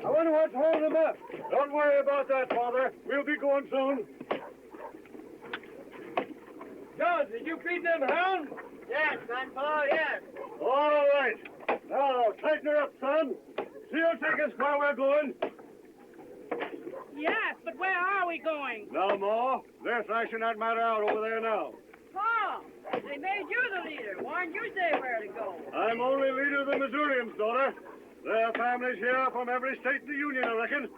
I wonder what's holding them up. Don't worry about that, Father. We'll be going soon. John, did you feed them hounds? Yes, Grandpa, yes. All right. Now, tighten her up, son. She'll take us where we're going. Yes, but where are we going? Now, Ma, they're thrashing that matter out over there now. Pa, they made you the leader. Why didn't you say where to go? I'm only leader of the Missourians, daughter. There are families here from every state in the Union, I reckon.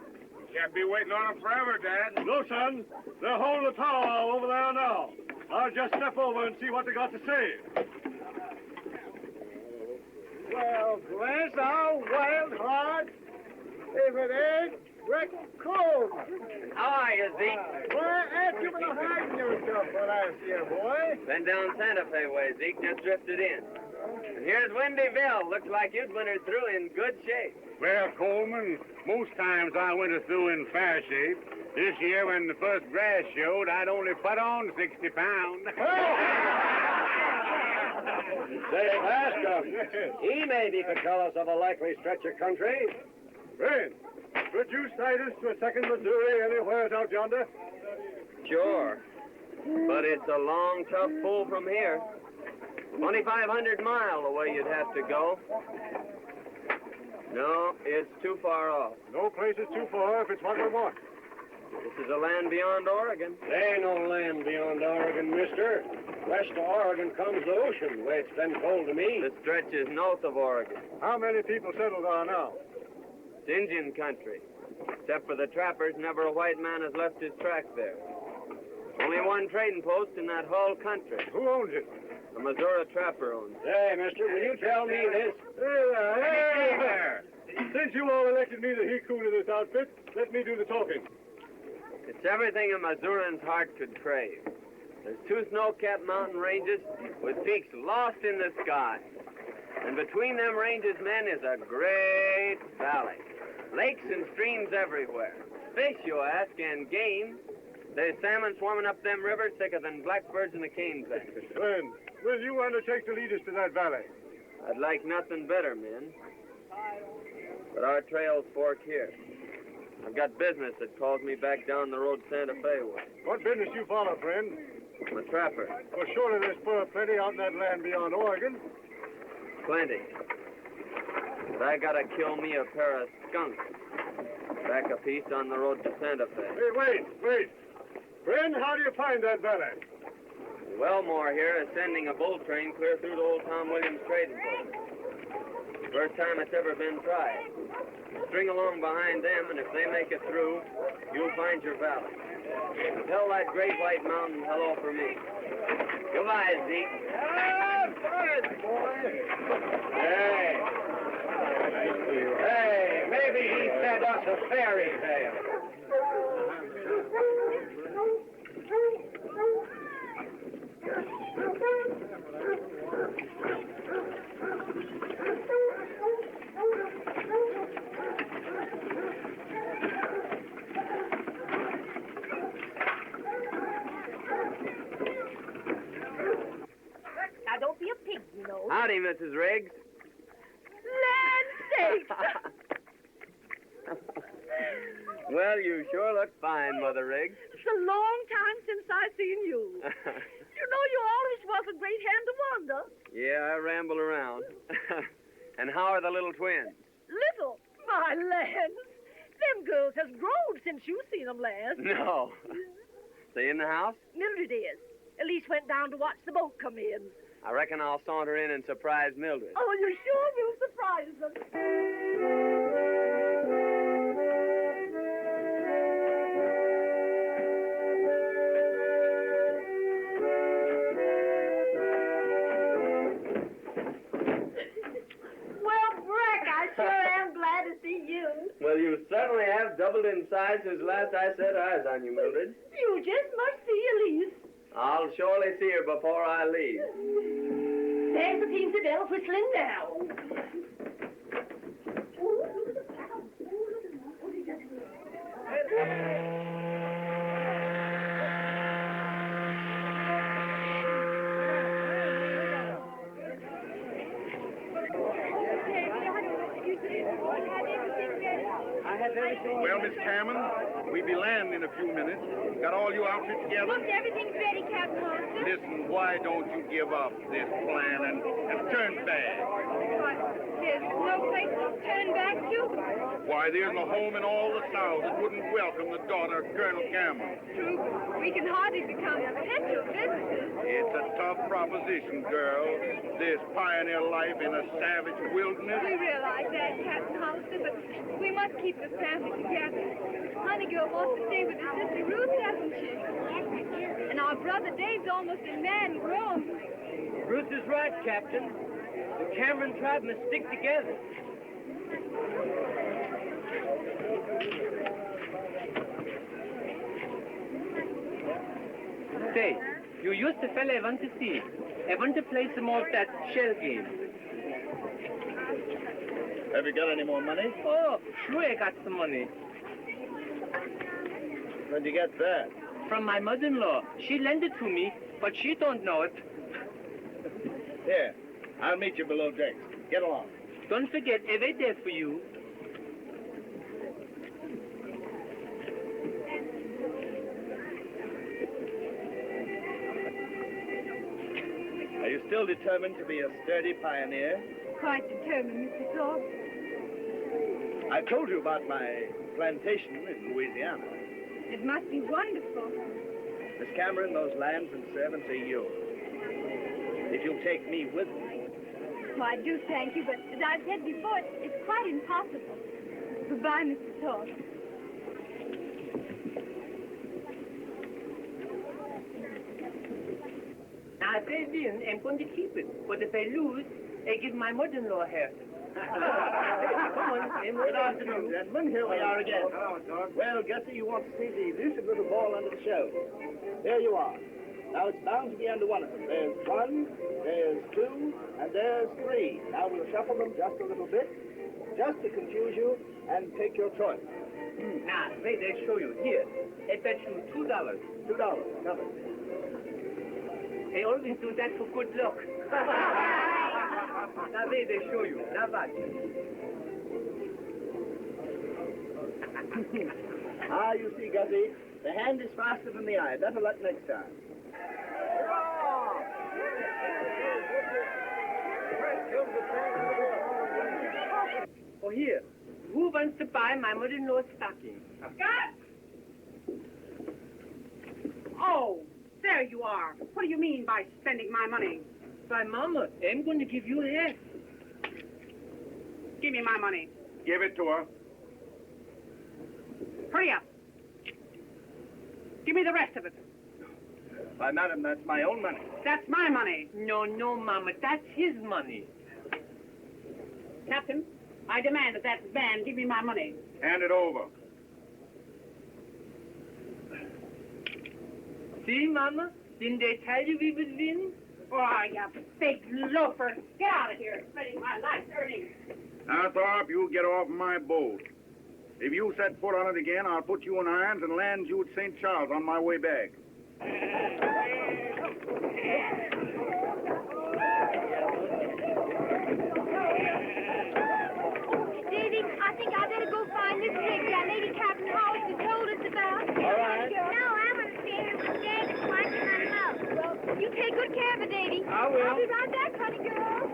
Can't be waiting on them forever, Dad. No, son. They're holding the powwow over there now. I'll just step over and see what they got to say. Well, bless our wild heart. If it ain't Rick Cole. How are you, Zeke? Why, ain't you been hiding yourself for last year, boy? Been down Santa Fe way, Zeke. Just drifted in. And here's Windyville. Looks like you'd wintered through in good shape. Well, Coleman, most times I winter through in fair shape. This year, when the first grass showed, I'd only put on 60 pounds. Say, ask him. He maybe could tell us of a likely stretch of country. Friend, could you sight us to a second Missouri anywhere out yonder? Sure. But it's a long, tough pull from here. 2,500 miles away you'd have to go. No, it's too far off. No place is too far if it's what we want. This is a land beyond Oregon. There ain't no land beyond Oregon, mister. West of Oregon comes the ocean, the way it's been told to me. The stretch is north of Oregon. How many people settled there now? It's Indian country. Except for the trappers, never a white man has left his track there. Only one trading post in that whole country. Who owns it? A Missouri trapper owns it. Hey, mister, will you tell me this? Hey there. Since you all elected me the he-coon of this outfit, let me do the talking. It's everything a Missourian's heart could crave. There's 2 snow-capped mountain ranges with peaks lost in the sky. And between them ranges, men, is a great valley. Lakes and streams everywhere. Fish, you ask, and game. There's salmon swarming up them rivers thicker than blackbirds in the cane's-back. Friend, will you undertake to lead us to that valley? I'd like nothing better, men. But our trails fork here. I've got business that calls me back down the road Santa Fe way. What business you follow, friend? I'm a trapper. Well, surely there's fur plenty out in that land beyond Oregon. Plenty. But I gotta kill me a pair of skunks. Back a piece on the road to Santa Fe. Hey, wait. Friend, how do you find that valley? Wellmore here is sending a bull train clear through to old Tom Williams trading post. First time it's ever been tried. String along behind them, and if they make it through, you'll find your valley. And tell that great white mountain hello for me. Goodbye, Zeke. Fine, boy. Hey, maybe he said us a fairy tale. Now, don't be a pig, you know. Howdy, Mrs. Riggs. Well, you sure look fine, Mother Riggs. It's a long time since I seen you. You know, you always was a great hand to wander. Yeah, I ramble around. And how are the little twins? Little, my lands. Them girls has grown since you seen them last. No. They in the house? Mildred is. Elise went down to watch the boat come in. I reckon I'll saunter in and surprise Mildred. Oh, you sure will surprise them. Well, you certainly have doubled in size since last I set eyes on you, Mildred. You just must see Elise. I'll surely see her before I leave. There's the Peensy bell whistling now. Well, Miss Cameron, we'll be landing in a few minutes. Got all your outfits together? Look, everything's ready, Captain Holster. Listen, why don't you give up this plan and turn back? There's no place to turn back to. Why, there's a home in all the South that wouldn't welcome the daughter of Colonel Cameron. True, we can hardly become potential visitors. It's a tough proposition, girl. This pioneer life in a savage wilderness. We realize that, Captain Hollister, but we must keep the family together. Honey girl wants to stay with her sister Ruth, doesn't she? And our brother Dave's almost a man grown. Ruth is right, Captain. The Cameron tribe must stick together. Say, you used the fella I want to see. I want to play some more of that shell game. Have you got any more money? Oh, sure I got some money. Where'd you get that? From my mother-in-law. She lent it to me, but she don't know it. Here, I'll meet you below decks. Get along. Don't forget, I wait there for you. Are you still determined to be a sturdy pioneer? Quite determined, Mr. Thorpe. I told you about my plantation in Louisiana. It must be wonderful. Miss Cameron, those lands and servants are yours. If you'll take me with you. Oh, I do thank you, but as I've said before, it's quite impossible. Goodbye, Mr. Thorpe. Now, if I win, I'm going to keep it. But if I lose, I give my mother-in-law half. Come on, Good afternoon, gentlemen. Here we are again. Well, Gussie, you want to see the elusive little ball under the shell. There you are. Now, it's bound to be under one of them. There's one, there's two, and there's three. Now, we'll shuffle them just a little bit, just to confuse you, and take your choice. Now, wait, I'll show you. Here, I bet you $2. $2, covered. I always do that for good luck. Now, wait, I'll show you. Now, watch. Ah, you see, Gussie, the hand is faster than the eye. Better luck next time. Oh, here. Who wants to buy my mother-in-law's stocking? Scott! Oh, there you are. What do you mean by spending my money? Why, Mama, I'm going to give you half. Give me my money. Give it to her. Hurry up. Give me the rest of it. Why, madam, that's my own money. That's my money. No, Mama, that's his money. Captain, I demand that that man give me my money. Hand it over. See, Mama? Didn't they tell you we would win? Oh, you big loafer. Get out of here, spending my life's earnings. Now, Thorpe, you get off my boat. If you set foot on it again, I'll put you in irons and land you at St. Charles on my way back. Davy, I think I better go find this rig that Lady Captain Hollis is I will. I'll be right back, honey girl.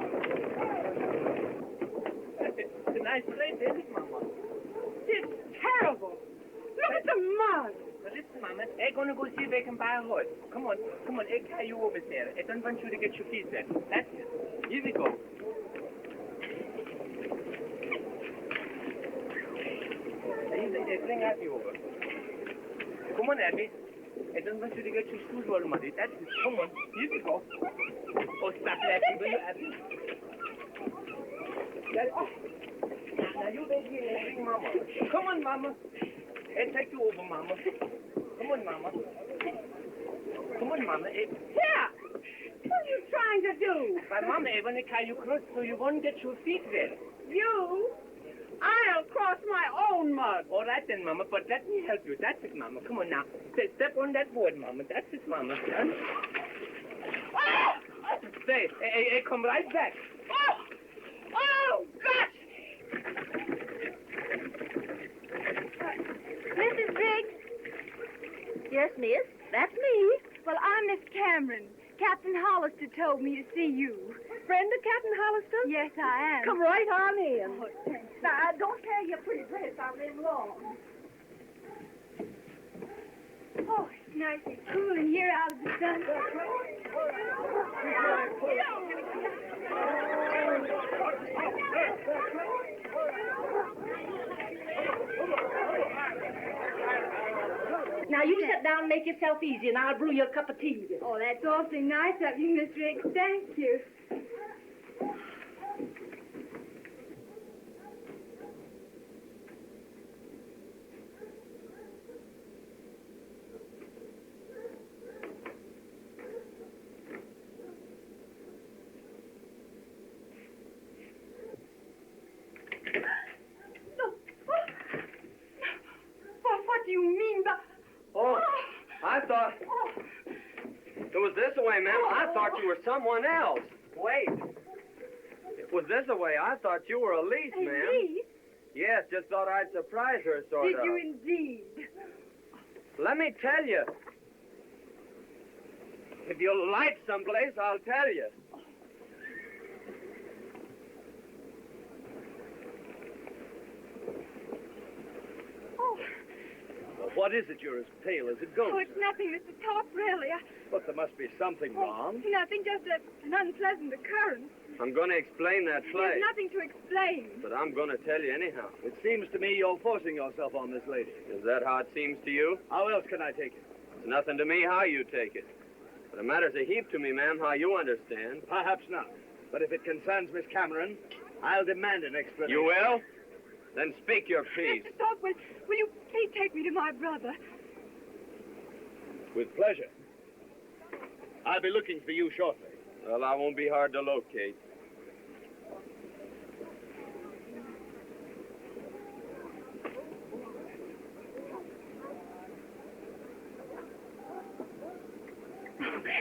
It's a nice place, isn't it, Mama? It's terrible. Look at the mud. Well, listen, Mama, I'm going to go see if I can buy a horse. Come on, I carry you over there. I don't want you to get your feet wet. That's it. Here we go. They bring Abby over. Come on, Abby. I don't want you to get your shoes all muddy. That's it. Come on, here we go. Oh, stop laughing, will you, Abby? That's it. Now you wait here and bring Mama. Come on, Mama. I'll take you over, Mama. Come on, Mama. Come on, Mama. Here. What are you trying to do? My Mama, I want to carry you across so you won't get your feet wet. You? I'll cross my own mud. All right then, Mama, but let me help you. That's it, Mama. Come on now. Step on that board, Mama. That's it, Mama. Stay. I come right back. Oh, gosh! Mrs. Briggs? Yes, miss. That's me. Well, I'm Miss Cameron. Captain Hollister told me to see you. Friend of Captain Hollister? Yes, I am. Come right on in. Oh, thanks. Now, don't carry your pretty dress on them long. Oh, it's nice and cool in here out of the sun. Now, you sit down and make yourself easy, and I'll brew you a cup of tea. Oh, that's awfully nice of you, Miss Riggs. Thank you. What do you mean by... Oh, I thought... It was this way, ma'am. I thought you were someone else. Wait. It was this way. I thought you were Elise, ma'am. Elise? Yes, just thought I'd surprise her, sort Did of. you indeed? Let me tell you. If you'll light someplace, I'll tell you. Oh, What is it? You're as pale as a ghost. oh, it's nothing, Mr. Top, really. But there must be something wrong. Nothing, just an unpleasant occurrence. I'm going to explain that play. There's nothing to explain. But I'm going to tell you anyhow. It seems to me you're forcing yourself on this lady. Is that how it seems to you? How else can I take it? It's nothing to me how you take it. But it matters a heap to me, ma'am, how you understand. Perhaps not. But if it concerns Miss Cameron, I'll demand an explanation. You will? Then speak your piece. Mr. Top, will you please take me to my brother? With pleasure. I'll be looking for you shortly. Well, I won't be hard to locate.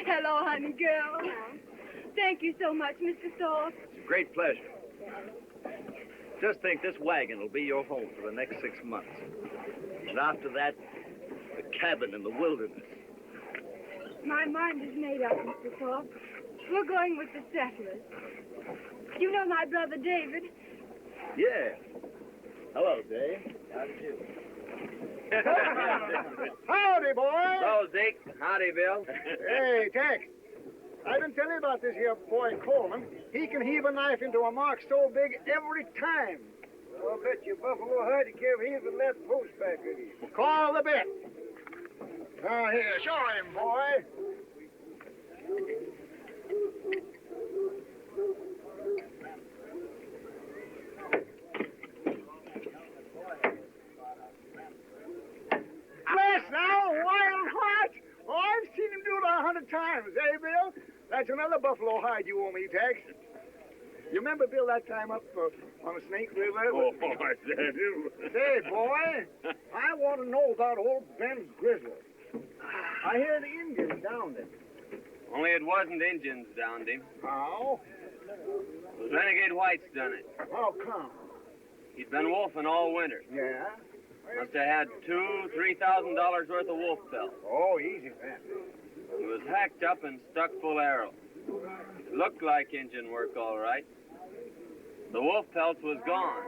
Hello, honey girl. Thank you so much, Mr. Thorpe. It's a great pleasure. Just think this wagon will be your home for the next 6 months. And after that, the cabin in the wilderness. My mind is made up, Mr. Thorpe. We're going with the settlers. You know my brother David? Yeah. Hello, Dave. How do you? Howdy, boy. So, Zeke. Howdy, Bill. Hey, Tex. I've been telling you about this here boy Coleman. He can heave a knife into a mark so big every time. I'll bet you Buffalo Huddy give heaving that post back at you. Call the bet. Now, here, show him, boy. Bless now, wild heart. Oh, I've seen him do it 100 times, eh, Bill? That's another buffalo hide you owe me, Tex. You remember, Bill, that time up on the Snake River? Oh, I do. Say, boy, I want to know about old Ben Grizzly. I hear the Indians downed him. Only it wasn't Indians downed him. How? It was renegade whites done it. How come? He'd been wolfing all winter. Yeah? Must have had $2,000-3,000 worth of wolf pelts. Oh, easy, Ben. He was hacked up and stuck full of arrows. It looked like engine work, all right. The wolf pelt was gone.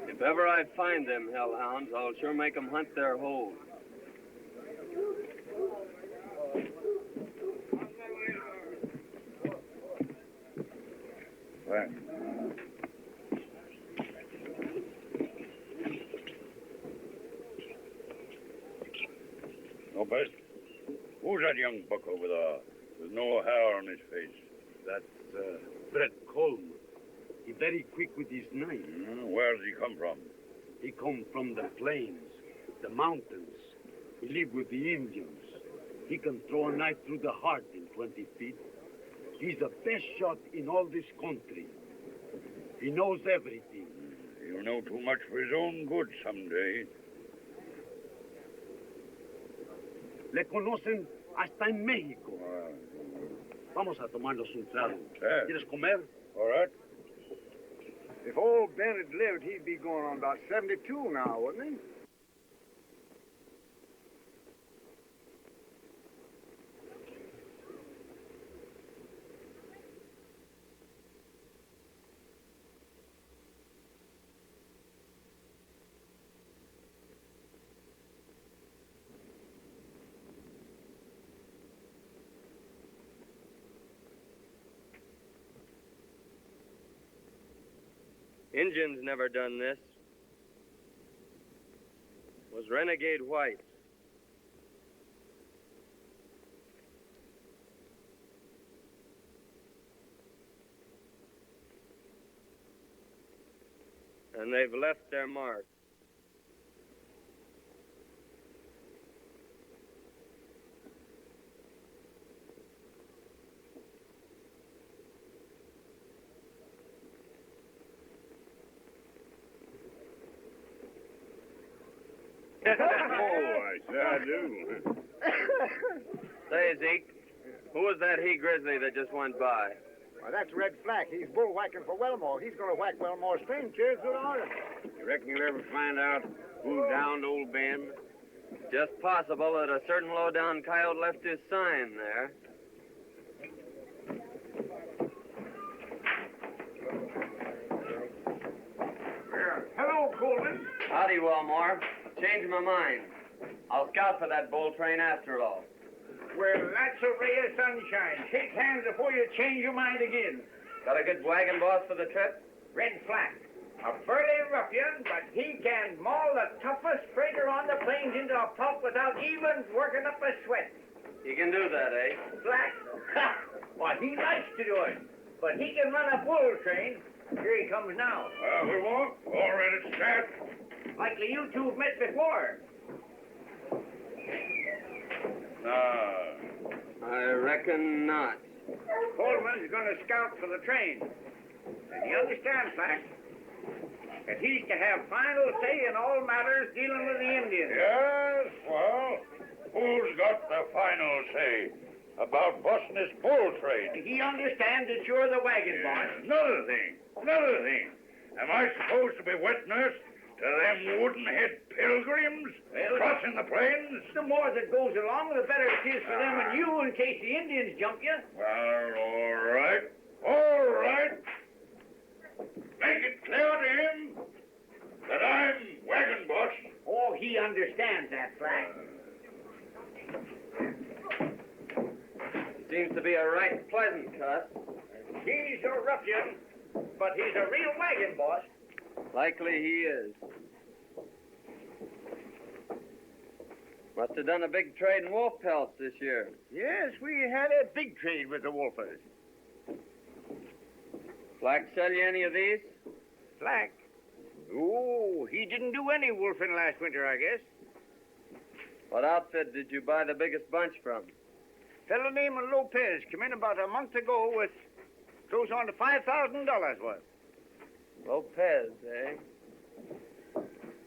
If ever I find them hellhounds, I'll sure make 'em hunt their holes. Well. No, best. Who's that young buck over there with no hair on his face? That's Brett Coleman. He very quick with his knife. Where does he come from? He come from the plains, the mountains. He live with the Indians. He can throw a knife through the heart in 20 feet. He's the best shot in all this country. He knows everything. He'll know too much for his own good someday. Le conocen hasta en México. Vamos a tomarnos un trago. ¿Quieres comer? All right. If old Ben had lived, he'd be going on about 72 now, wouldn't he? Indians never done this. Was renegade whites. And they've left their mark. I sure do. Say, Zeke, who was that he-grizzly that just went by? Well, that's Red Flack. He's bull-whacking for Wellmore. He's going to whack Wellmore's train chairs good order. You reckon you'll ever find out who downed old Ben? Just possible that a certain low-down coyote left his sign there. Hello, Coleman. Howdy, Wellmore. Changed my mind. I'll scout for that bull train after all. Well, that's a ray of sunshine. Shake hands before you change your mind again. Got a good wagon boss for the trip? Red Flack. A burly ruffian, but he can maul the toughest freighter on the plains into a pulp without even working up a sweat. You can do that, eh? Flack? Ha! Well, he likes to do it. But he can run a bull train. Here he comes now. We won't. All ready to start. Likely you two have met before. I reckon not. Coleman's going to scout for the train. And he understands, Flack, that he's to have final say in all matters dealing with the Indians. Yes, well, who's got the final say about busting this bull train? He understands that you're the wagon boss. Another thing. Am I supposed to be wet nurse to them wooden-head pilgrims crossing the plains? The more that goes along, the better it is for them and you in case the Indians jump you. Well, all right. Make it clear to him that I'm wagon boss. Oh, he understands that, Flack. Seems to be a right pleasant cuss. He's a ruffian, but he's a real wagon boss. Likely he is. Must have done a big trade in wolf pelts this year. Yes, we had a big trade with the wolfers. Flack sell you any of these? Flack? Oh, he didn't do any wolfing last winter, I guess. What outfit did you buy the biggest bunch from? Fellow named Lopez came in about a month ago with close on to $5,000 worth. Lopez, eh?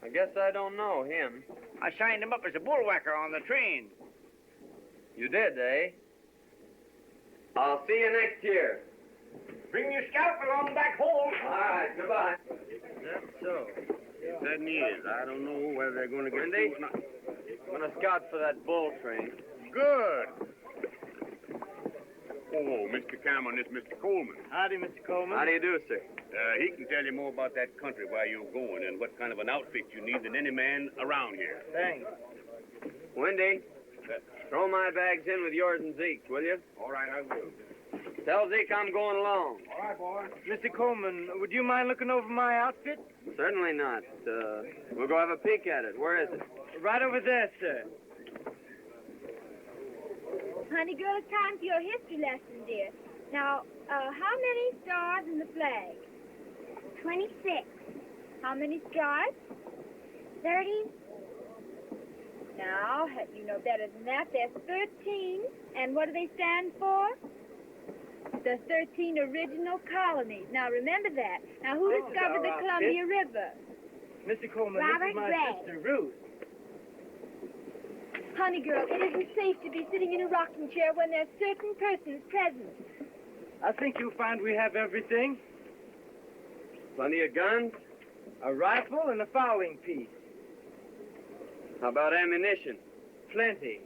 I guess I don't know him. I signed him up as a bullwhacker on the train. You did, eh? I'll see you next year. Bring your scalp along back home. All right, goodbye. That's so. It certainly is. I don't know whether they're going to get Wendy? through or not. I'm going to scout for that bull train. Good. Oh, Mr. Cameron, this is Mr. Coleman. Howdy, Mr. Coleman. How do you do, sir? He can tell you more about that country where you're going and what kind of an outfit you need than any man around here. Thanks. Wendy, throw my bags in with yours and Zeke's, will you? All right, I will. Tell Zeke I'm going along. All right, boy. Mr. Coleman, would you mind looking over my outfit? Certainly not. We'll go have a peek at it. Where is it? Right over there, sir. Honey girl, it's time for your history lesson, dear. Now, how many stars in the flag? 26. How many stripes? 30. Now, you know better than that. There's 13. And what do they stand for? The 13 original colonies. Now, remember that. Now, who discovered the Columbia River? Mr. Coleman, Robert this is my Gray. sister, Ruth. Honey girl, it isn't safe to be sitting in a rocking chair when there's certain persons present. I think you'll find we have everything. Plenty of guns? A rifle and a fowling piece. How about ammunition? Plenty.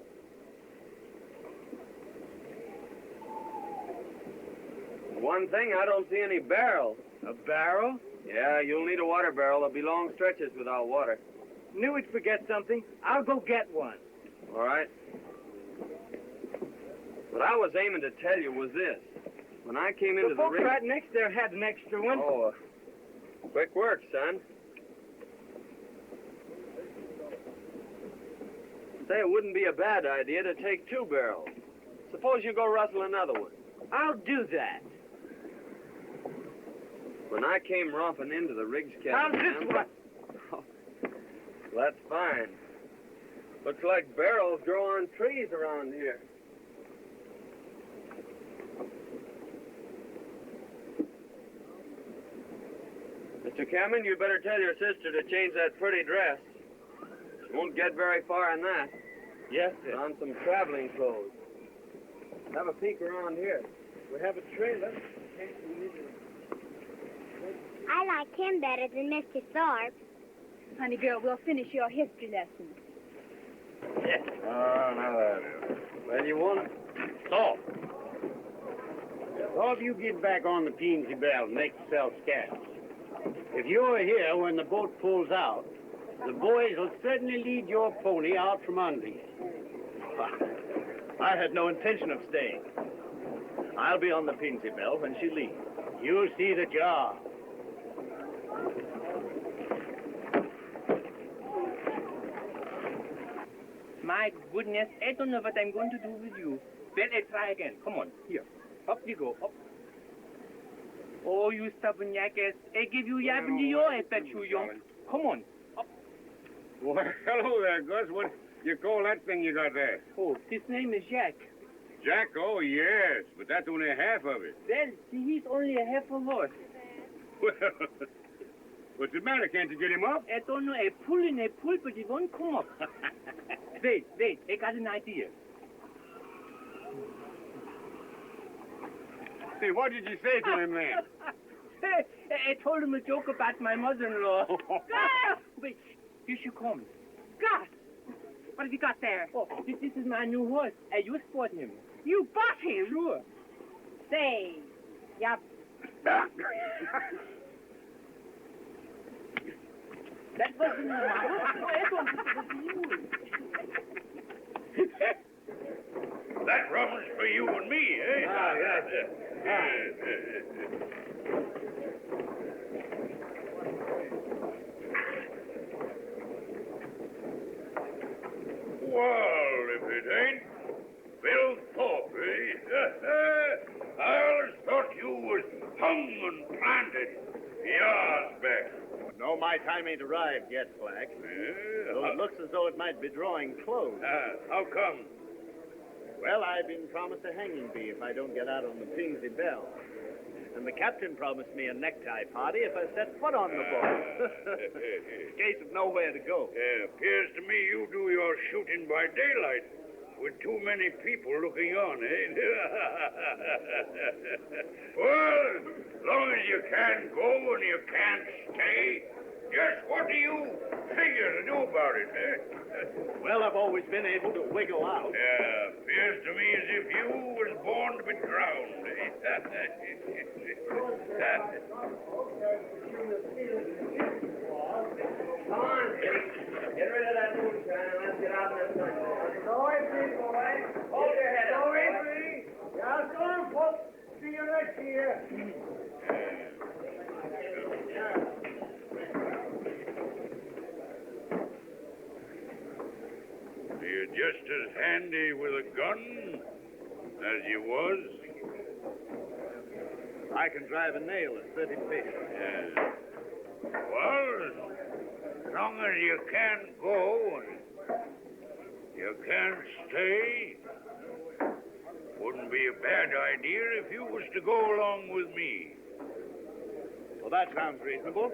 One thing, I don't see any barrels. A barrel? Yeah, you'll need a water barrel. There'll be long stretches without water. Knew we'd forget something. I'll go get one. All right. What I was aiming to tell you was this. When I came into The the folks ring... right next there had an extra one. Oh, quick work, son. Say, it wouldn't be a bad idea to take 2 barrels. Suppose you go rustle another one. I'll do that. When I came romping into the rigs How's cabin... this one? Oh, that's fine. Looks like barrels grow on trees around here. Mr. Cameron, you better tell your sister to change that pretty dress. She won't get very far in that. Yes, sir. On some traveling clothes. Have a peek around here. We have a trailer. I like him better than Mr. Thorpe. Honey girl, we'll finish your history lesson. Oh, now that is. Well, you want... Stop. All of you get back on the Peensy Bell and make yourselves scarce. If you're here when the boat pulls out, the boys will certainly lead your pony out from under you. I had no intention of staying. I'll be on the Peensy Bell when she leaves. You see the job. My goodness, I don't know what I'm going to do with you. Well, I'll try again. Come on, here. Up you go, up. Oh, you stubborn jackass. I give you yab in the ear, I bet you, young. Come on, up. Well, hello there, Gus. What you call that thing you got there? Oh, his name is Jack. Jack? Oh, yes, but that's only half of it. Well, see, he's only a half a horse. Well, what's the matter? Can't you get him up? I don't know, I pull and I pull, but he won't come up. Wait, I got an idea. Say, what did you say to him then? I told him a joke about my mother-in-law. Wait, here she comes. Gus! What have you got there? Oh, this is my new horse. I just bought him. You bought him? Sure. Say, yeah. That wasn't my horse. I thought it was you. That rum's for you and me, eh? Ah, yes. Well, if it ain't Bill Thorpe, eh? I always thought you was hung and planted years back. No, my time ain't arrived yet, Black. Though it looks as though it might be drawing close. How come? Well, I've been promised a hanging fee if I don't get out on the Peensy Bell. And the captain promised me a necktie party if I set foot on the boat. Case of nowhere to go. Appears to me you do your shooting by daylight with too many people looking on, eh? Well, as long as you can't go and you can't stay, Just what do you figure to do about it, eh? Well, I've always been able to wiggle out. Yeah, appears to me as if you was born to be drowned, eh? Come on, get rid of that moonshine and let's get out in the sunshine. Go easy, boy. Hold your head up. Go easy. Yeah, so long, folks. See you next year. You're just as handy with a gun as you was. I can drive a nail at 30 feet. Yeah. Well, as long as you can't go and you can't stay, wouldn't be a bad idea if you was to go along with me. Well, that sounds reasonable.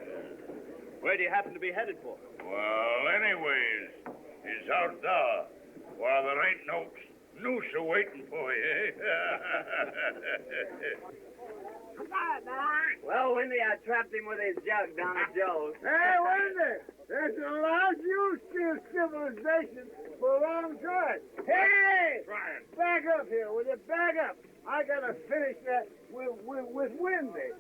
Where do you happen to be headed for? Well, anyways, it's out there while there ain't no noose a-waiting for you, eh? Well, Windy, I trapped him with his jug down at Joe's. Hey, Wendy, there's a lot you steal civilization for a long time. Hey! Back up here, will you? Back up. I gotta finish that with Wendy.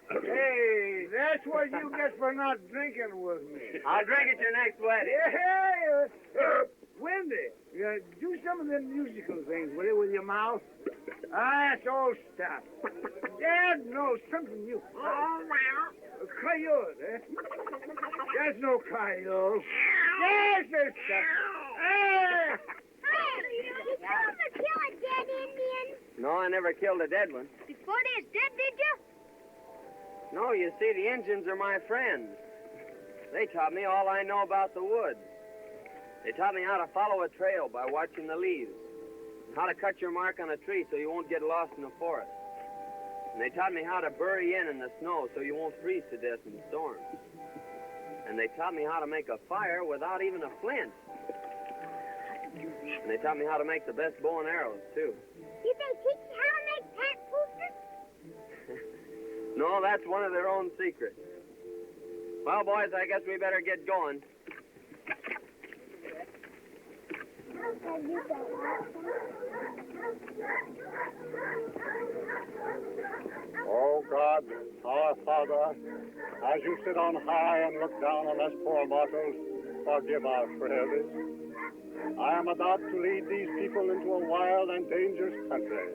Hey, that's what you get for not drinking with me. I'll drink at your next wedding. Hey, Wendy, do some of them musical things, will you, with your mouth? That's all stuff. Dad knows something you... Coyote, eh? That's no coyote. Yes, it's stuff. Hey! Did you ever kill a dead Indian? No, I never killed a dead one. Before they're dead, did you? No, you see, the Indians are my friends. They taught me all I know about the woods. They taught me how to follow a trail by watching the leaves, and how to cut your mark on a tree so you won't get lost in the forest. And they taught me how to bury in the snow so you won't freeze to death in storms. And they taught me how to make a fire without even a flint. And they taught me how to make the best bow and arrows, too. Did they teach you how to make pet boosters? No, that's one of their own secrets. Well, boys, I guess we better get going. Oh, God, our Father, as you sit on high and look down on us poor mortals, forgive our frailties. I am about to lead these people into a wild and dangerous country.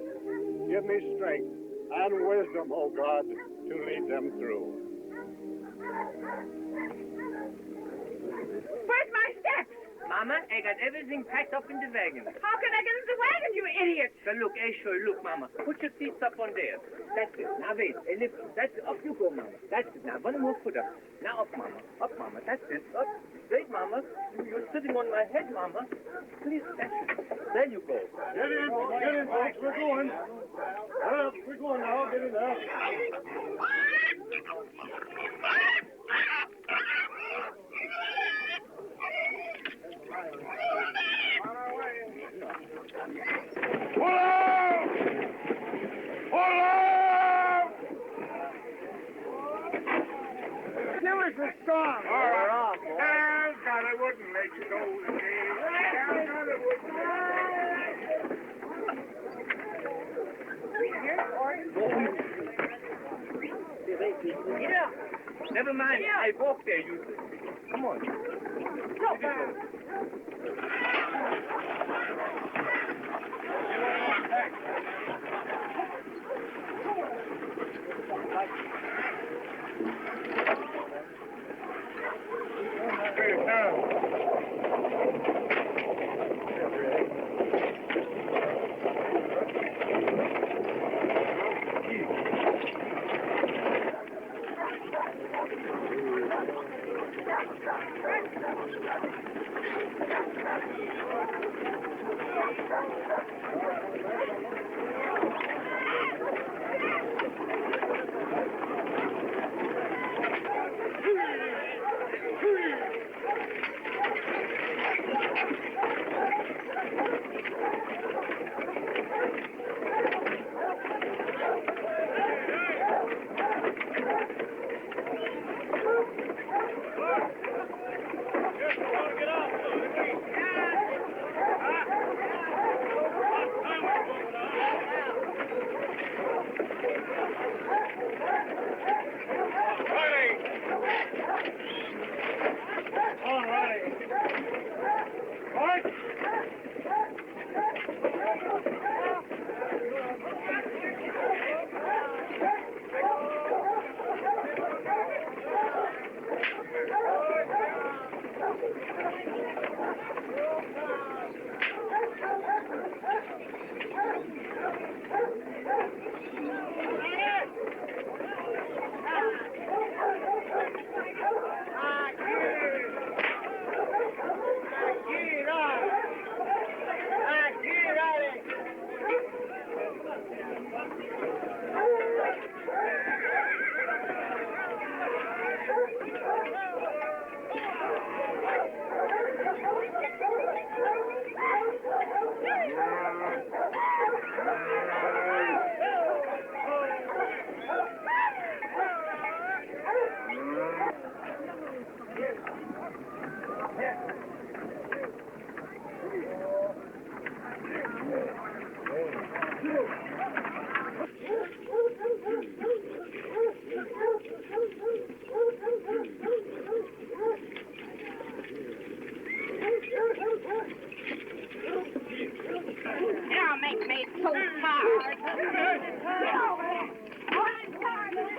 Give me strength and wisdom, oh God, to lead them through. Where's my steps? Mama, I got everything packed up in the wagon. How can I get in the wagon, you idiot? So look, look, Mama. Put your feet up on there. That's it. Now wait, lift. That's it. Up you go, Mama. That's it. Now one more foot up. Now up, Mama. Up, Mama. That's it. Up. Straight, Mama. You're sitting on my head, Mama. Please, that's it. There you go. Get in, folks, we're going. We're going now, get in there. Pull out! Pull out! Give us a song. We're off, boys. God, I wouldn't let you go again. God, I wouldn't. Yeah. Never mind. I walk there, you two. Come on.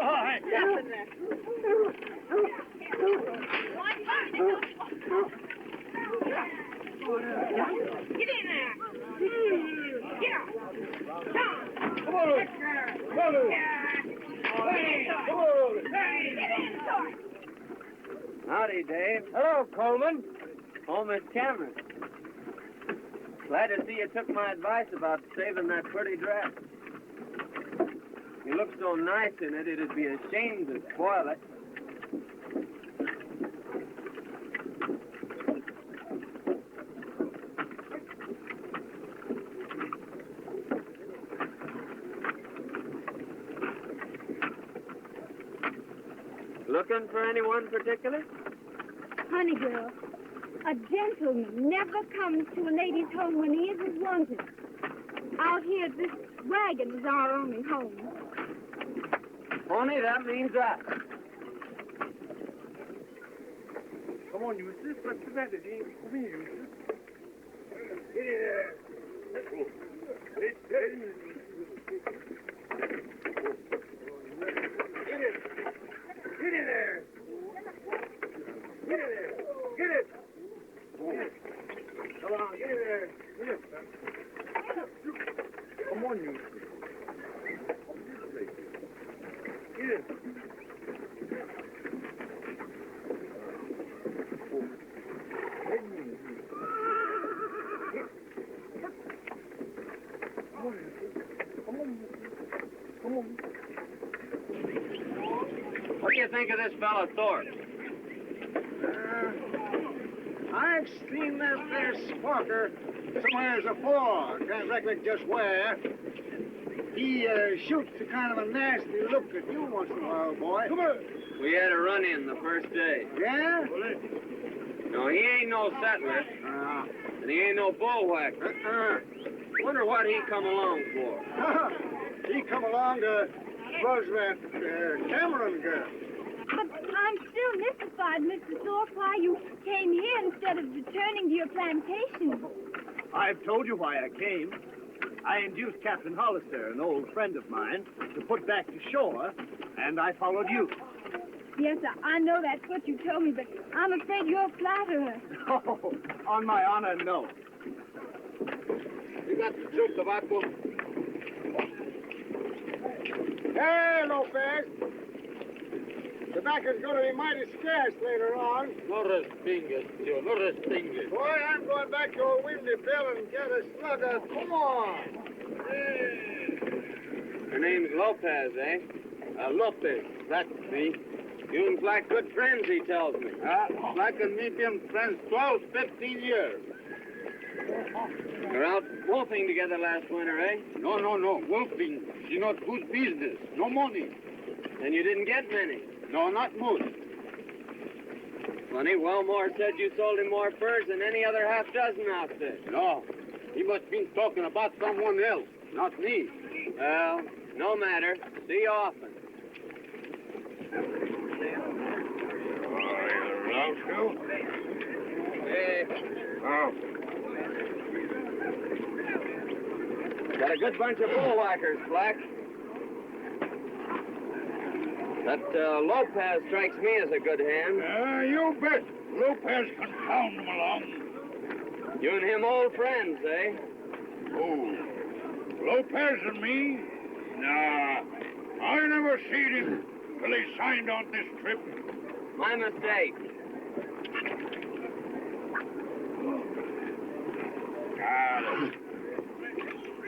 boy. Get in there. Get up. Come on, Ruth. Come on, Ruth. Come on, Ruth. Howdy, Dave. Hello, Coleman. Oh, Miss Cameron. Glad to see you took my advice about saving that pretty dress. You look so nice in it, it'd be a shame to spoil it. Looking for anyone particular? Honey girl, a gentleman never comes to a lady's home when he isn't wanted. Out here, this wagon is our only home. Pony, that means that. Come on, Eustace. What's the matter? Come here, Eustace. Get in there. Get in there. Get in there. Get it. Come on, get in there. Get it. Come on, Eustace. Get it. What do you think of this fellow Thorpe? I've seen that there sparker somewheres afore. Can't recollect just where. He shoots a kind of a nasty look at you once in a while, boy. Come on. We had a run-in the first day. Yeah? No, he ain't no settler, and he ain't no bullwhacker. Wonder what he come along for. He come along to was that Cameron girl. But I'm still mystified, Mr. Thorpe, why you came here instead of returning to your plantation. I've told you why I came. I induced Captain Hollister, an old friend of mine, to put back to shore, and I followed you. Yes, I know that's what you told me, but I'm afraid you're a flatterer. Oh, on my honor, no. You got the chew tobacco? Hey, Lopez. Tobacco's going to be mighty scarce later on. No respingues, tío, no respingues. Boy, I'm going back to a windy bill and get a slugger. Come on. Your name's Lopez, eh? Lopez, that's me. You and Black good friends, he tells me. Black and me been friends 12, 15 years. You're out wolfing together last winter, eh? No. Wolfing, she not good business. No money. And you didn't get many. No, not much. Funny, Wellmore said you sold him more furs than any other half-dozen outfit. No, he must been talking about someone else, not me. Well, no matter. See you often. Around too? Hey. Oh. Got a good bunch of bullwhackers, Black. That Lopez strikes me as a good hand. You bet. Lopez can pound them along. You and him old friends, eh? Oh, Lopez and me? Nah, I never seen him till he signed on this trip. My mistake.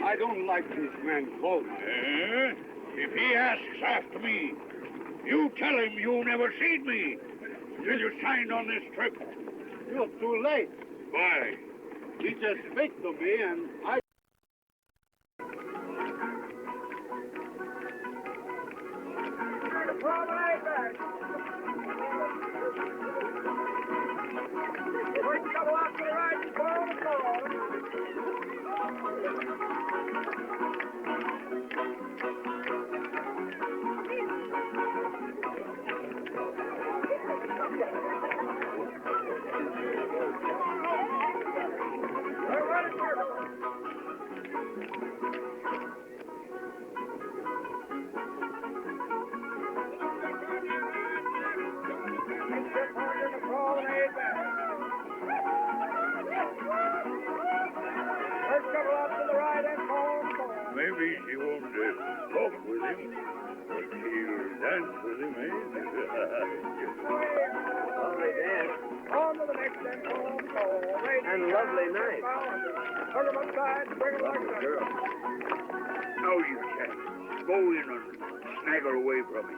I don't like this man Coleman. If he asks after me, you tell him you never seen me till you signed on this trip. You're too late. Why? He just speak to me and I... maybe she won't talk with him, but she'll dance with him, eh? Lovely dance. On to the next then, And lovely night. Put him upside, bring him like Lovely that. girl. Now you chaps, go in and snaggle away from me.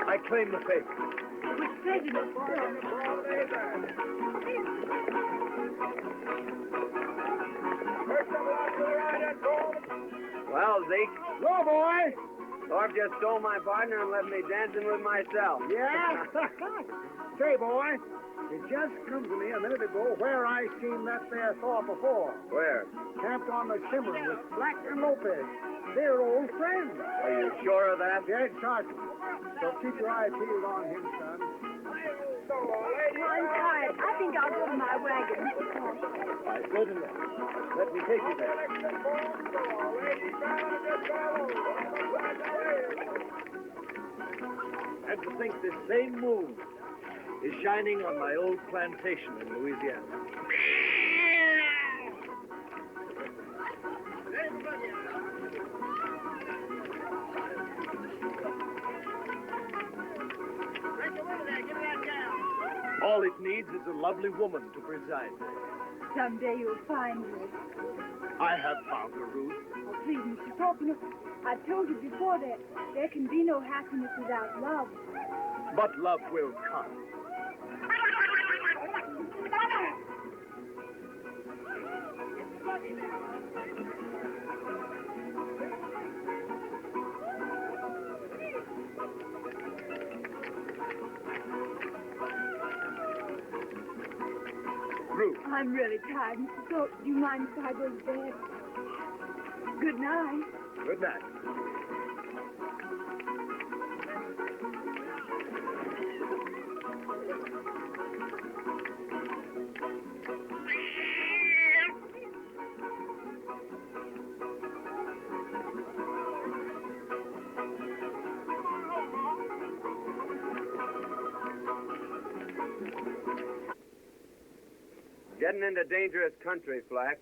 I claim the favor. With prejudice, Well, Zeke, Go, boy. Thorpe just stole my partner and left me dancing with myself. Yeah? Say, boy, it just come to me a minute ago where I seen that there Thorpe before. Where? Camped on the Cimarron with Black and Lopez. They're old friends. Are you sure of that? Dead Churchill. So keep your eyes peeled on him, son. I'm tired. I think I'll go to my wagon. Right, good enough. Let me take you there. And to think this same moon is shining on my old plantation in Louisiana. All it needs is a lovely woman to preside there. Someday you'll find her. I have found her, Ruth. Oh, please, Mr. Thorpe, you know, I've told you before that there can be no happiness without love. But love will come. Ruth. I'm really tired, Mr. Thorpe. Do you mind if I go to bed? Good night. Good night. Getting into dangerous country, Flack.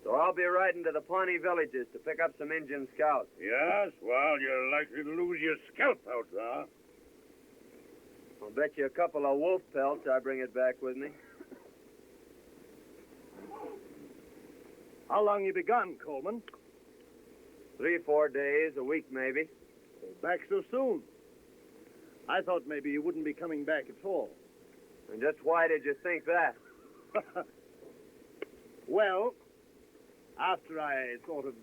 So I'll be riding to the Pawnee villages to pick up some Indian scouts. Yes, well, you're likely to lose your scalp out there. I'll bet you a couple of wolf pelts I bring it back with me. How long you been gone, Coleman? 3-4 days, a week maybe. Back so soon. I thought maybe you wouldn't be coming back at all. And just why did you think that? Well, after I sort of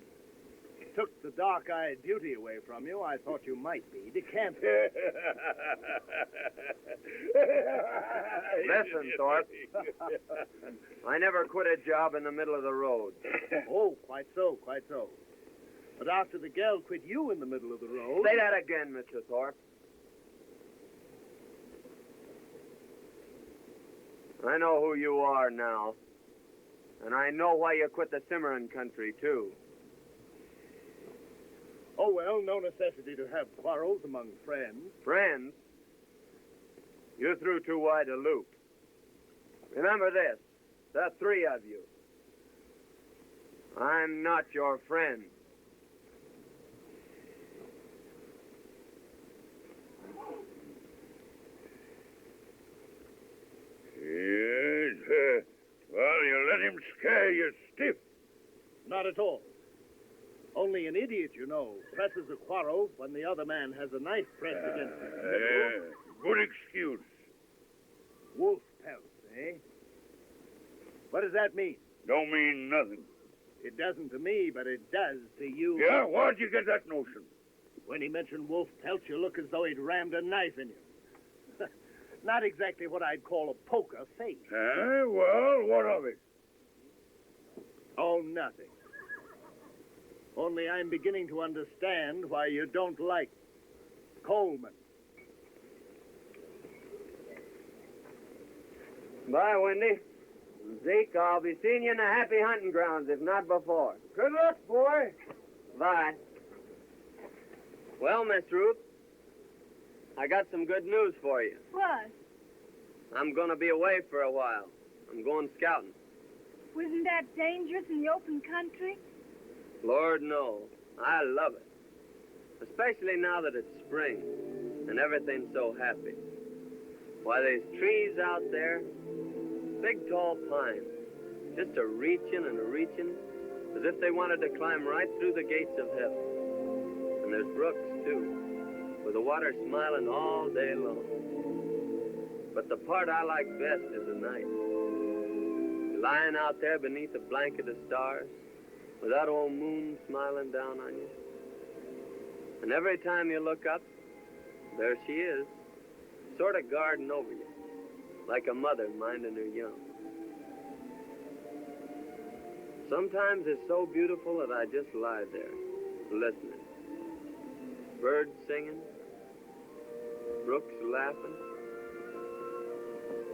took the dark-eyed beauty away from you, I thought you might be decamping. Listen, Thorpe. I never quit a job in the middle of the road. Oh, quite so, quite so. But after the girl quit you in the middle of the road... Say that again, Mr. Thorpe. I know who you are now. And I know why you quit the Cimarron country, too. Oh, well, no necessity to have quarrels among friends. Friends? You threw too wide a loop. Remember this, the three of you. I'm not your friend. Yes, well, you let him scare you stiff. Not at all. Only an idiot, you know, presses a quarrel when the other man has a knife pressed against him. Good excuse. Wolf pelts, eh? What does that mean? Don't mean nothing. It doesn't to me, but it does to you. Yeah, where'd you get that notion? When he mentioned wolf pelts, you look as though he'd rammed a knife in you. Not exactly what I'd call a poker face. Well, what of it? Oh, nothing. Only I'm beginning to understand why you don't like Coleman. Bye, Wendy. Zeke, I'll be seeing you in the happy hunting grounds, if not before. Good luck, boy. Bye. Well, Miss Ruth, I got some good news for you. What? I'm going to be away for a while. I'm going scouting. Wasn't that dangerous in the open country? Lord, no. I love it. Especially now that it's spring and everything's so happy. Why, there's trees out there, big tall pines, just a-reaching and a-reaching, as if they wanted to climb right through the gates of heaven. And there's brooks, too, with the water smiling all day long. But the part I like best is the night. Lying out there beneath a blanket of stars, with that old moon smiling down on you. And every time you look up, there she is, sort of guarding over you, like a mother minding her young. Sometimes it's so beautiful that I just lie there, listening. Birds singing, brooks laughing,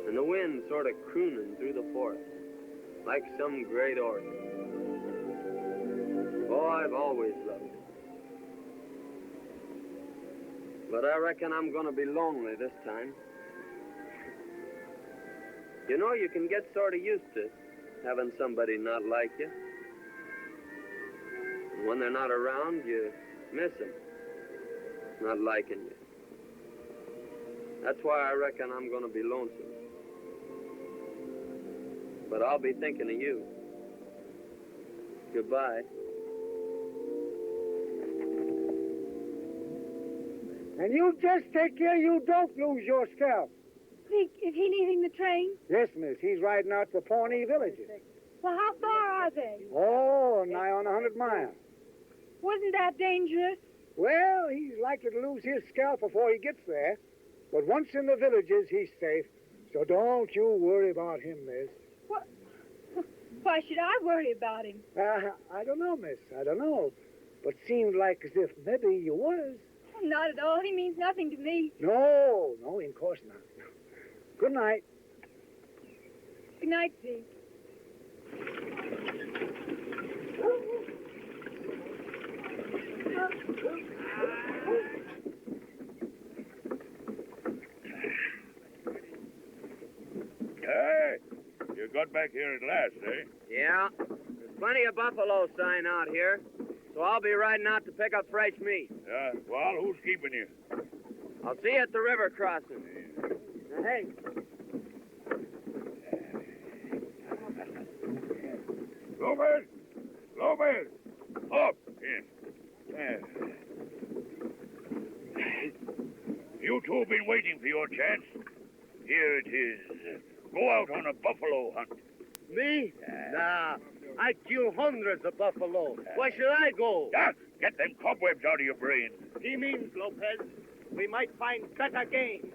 and the wind sort of crooning through the forest, like some great organ. Oh, I've always loved it. But I reckon I'm going to be lonely this time. You know, you can get sort of used to having somebody not like you. And when they're not around, you miss them, not liking you. That's why I reckon I'm going to be lonesome. But I'll be thinking of you. Goodbye. And you just take care you don't lose your scalp. Is he leaving the train? Yes, miss. He's riding out to Pawnee villages. Well, how far are they? Oh, nigh on 100 miles. Wasn't that dangerous? Well, he's likely to lose his scalp before he gets there. But once in the villages, he's safe. So don't you worry about him, miss. What? Why should I worry about him? I don't know, miss. I don't know. But seemed like as if maybe you was. Not at all. He means nothing to me. No, in course not. Good night. Good night, Zeke. Hey, you got back here at last, eh? Yeah, there's plenty of buffalo sign out here, so I'll be riding out to pick up fresh meat. Yeah, well, who's keeping you? I'll see you at the river crossing. Now, hey. Lopez! Up! Here. You two have been waiting for your chance. Here it is. Go out on a buffalo hunt. Me? Nah. I kill hundreds of buffalo. Why should I go? Doc, get them cobwebs out of your brain. He means, Lopez, we might find better game.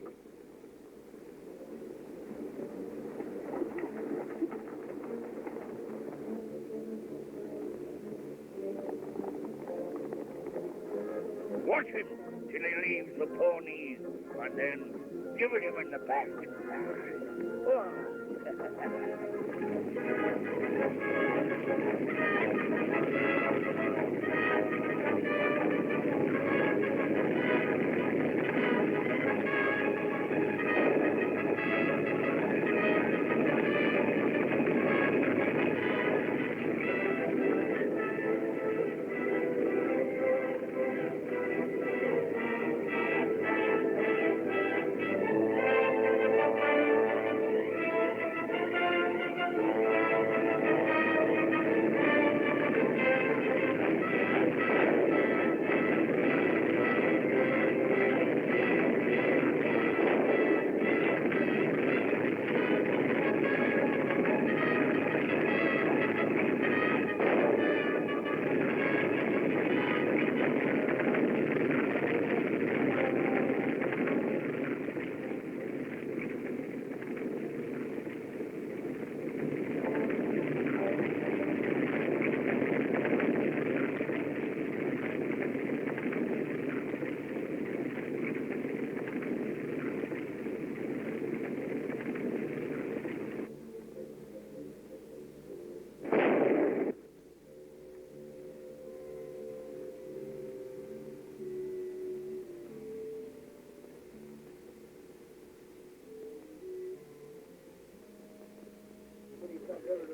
Watch him till he leaves the ponies, and then give it him in the back.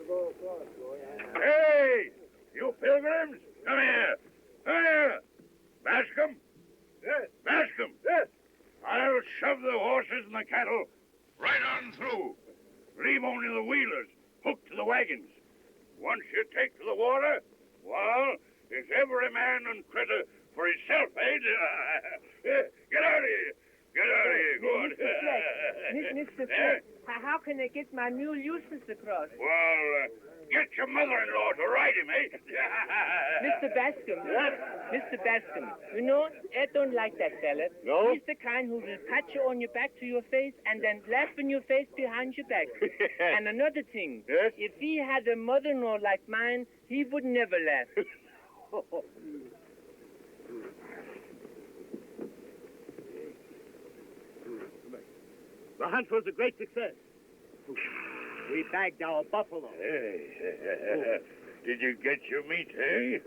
Hey, you pilgrims, come here. Come here. Bascom? Yes. Bascom? Yes. I'll shove the horses and the cattle right on through. Leave only the wheelers hooked to the wagons. Once you take to the water, well, it's every man and critter for himself, eh? Get out of here. Get out of here. Go on. Mr. Fleck, how can I get my mule Eustace across? Well, get your mother-in-law to ride him, eh? Mr. Bascom. Mr. Bascom, you know, I don't like that fella. No? He's the kind who will pat you on your back to your face and then laugh in your face behind your back. And another thing, Yes? if he had a mother-in-law like mine, he would never laugh. The hunt was a great success. We bagged our buffalo. Hey, did you get your meat, eh?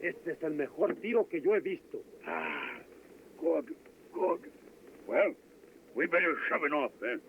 Este es el mejor tiro que yo he visto. Good, good. Well, we better shove it off then.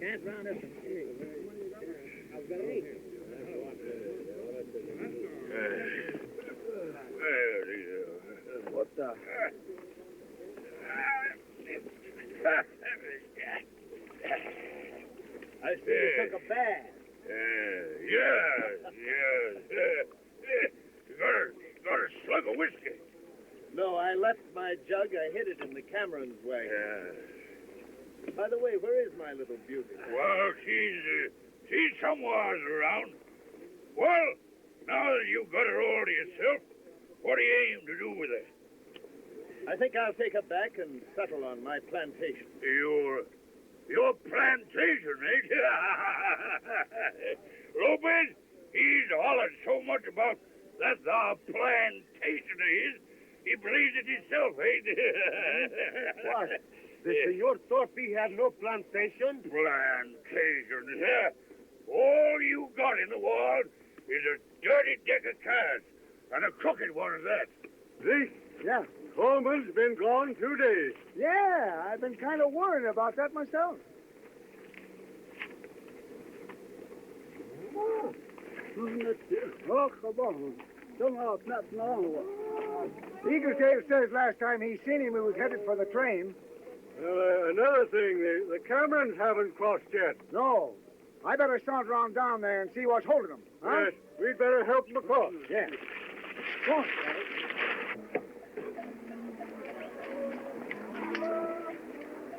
Can't round up and see. I've got eight. What the? I see you took a bath. Yes. You got a slug of whiskey. No, I left my jug. I hid it in the Cameron's wagon. Yeah. By the way, where is my little beauty? Well, she's somewhere around. Well, now that you've got her all to yourself, what do you aim to do with her? I think I'll take her back and settle on my plantation. Your plantation, eh? Lopez, he's hollered so much about that the plantation of his, he believes it himself, eh? What? The Senor Torpy had no plantation? Plantation, yeah. All you got in the world is a dirty deck of cards, and a crooked one at that. See? Yeah. Coleman's been gone 2 days. Yeah, I've been kind of worried about that myself. Eagletail says last time he seen him, he was headed for the train. Another thing, the Camerons haven't crossed yet. No. I better saunter on down there and see what's holding them. Huh? Yes, we'd better help them across. Yeah. Go on.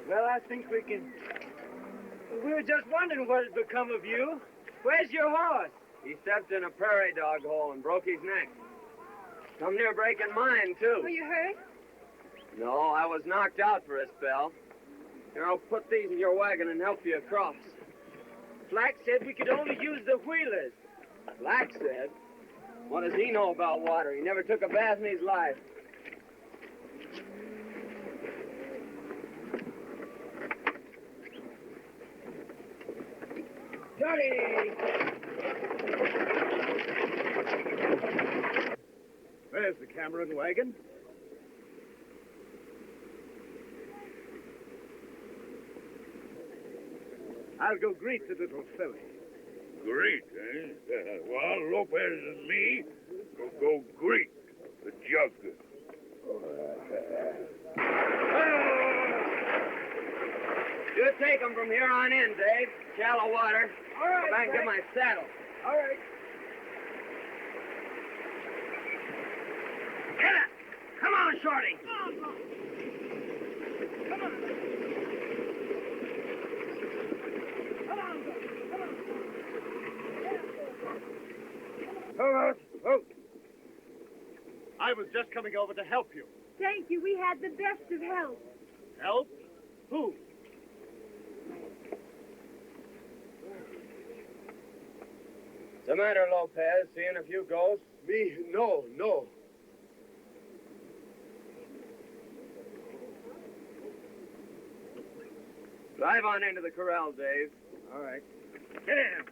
Well, I think we can... We were just wondering what had become of you. Where's your horse? He stepped in a prairie dog hole and broke his neck. Come near breaking mine, too. Were you hurt? No, I was knocked out for a spell. Here, I'll put these in your wagon and help you across. Flack said we could only use the wheelers. Black said? What does he know about water? He never took a bath in his life. Tully! There's the Cameron wagon. I'll go greet the little filly. Greet, eh? Well, Lopez and me will go greet the jug. You take him from here on in, Dave. Shallow water. All right, Go back and get Frank. my saddle. All right. Get it! Come on, Shorty! Oh, I was just coming over to help you. Thank you. We had the best of help. Help? Who? What's the matter, Lopez? Seeing a few ghosts? Me? No. Drive on into the corral, Dave. All right. Get in.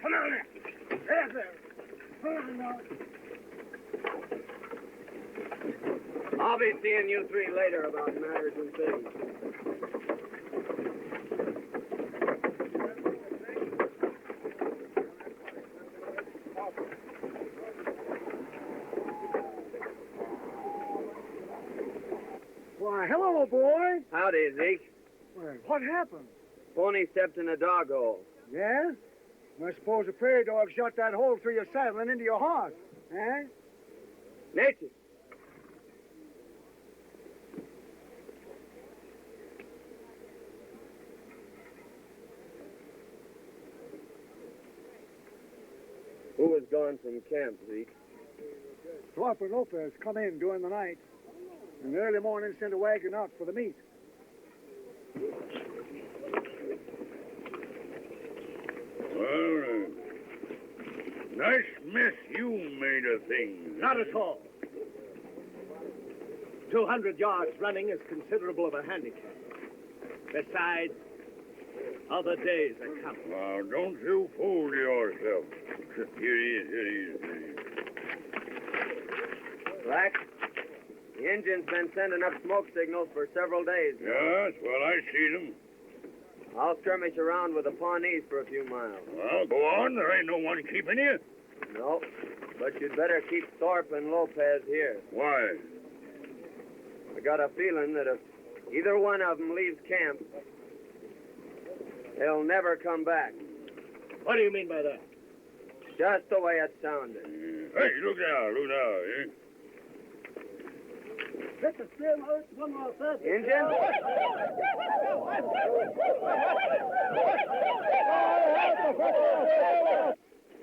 Come on in. There, there. Come on now. I'll be seeing you three later about matters and things. Why, hello, boy. Howdy, Zeke. Well, what happened? Pony stepped in a dog hole. Yeah? I suppose the prairie dog shot that hole through your saddle and into your horse. Eh? Nature. Who was gone from camp, Zeke? Thorpe and Lopez come in during the night. In the early morning, sent a wagon out for the meat. Well, nice mess you made of things. Not at all. 200 yards running is considerable of a handicap. Besides, other days are coming. Now, don't you fool yourself. Here he is. Black, the engine's been sending up smoke signals for several days now. Yes, well, I see them. I'll skirmish around with the Pawnees for a few miles. Well, go on. There ain't no one keeping you. No, but you'd better keep Thorpe and Lopez here. Why? I got a feeling that if either one of them leaves camp, they'll never come back. What do you mean by that? Just the way it sounded. Hey, look now, eh? Let the steam out one more time. Injun?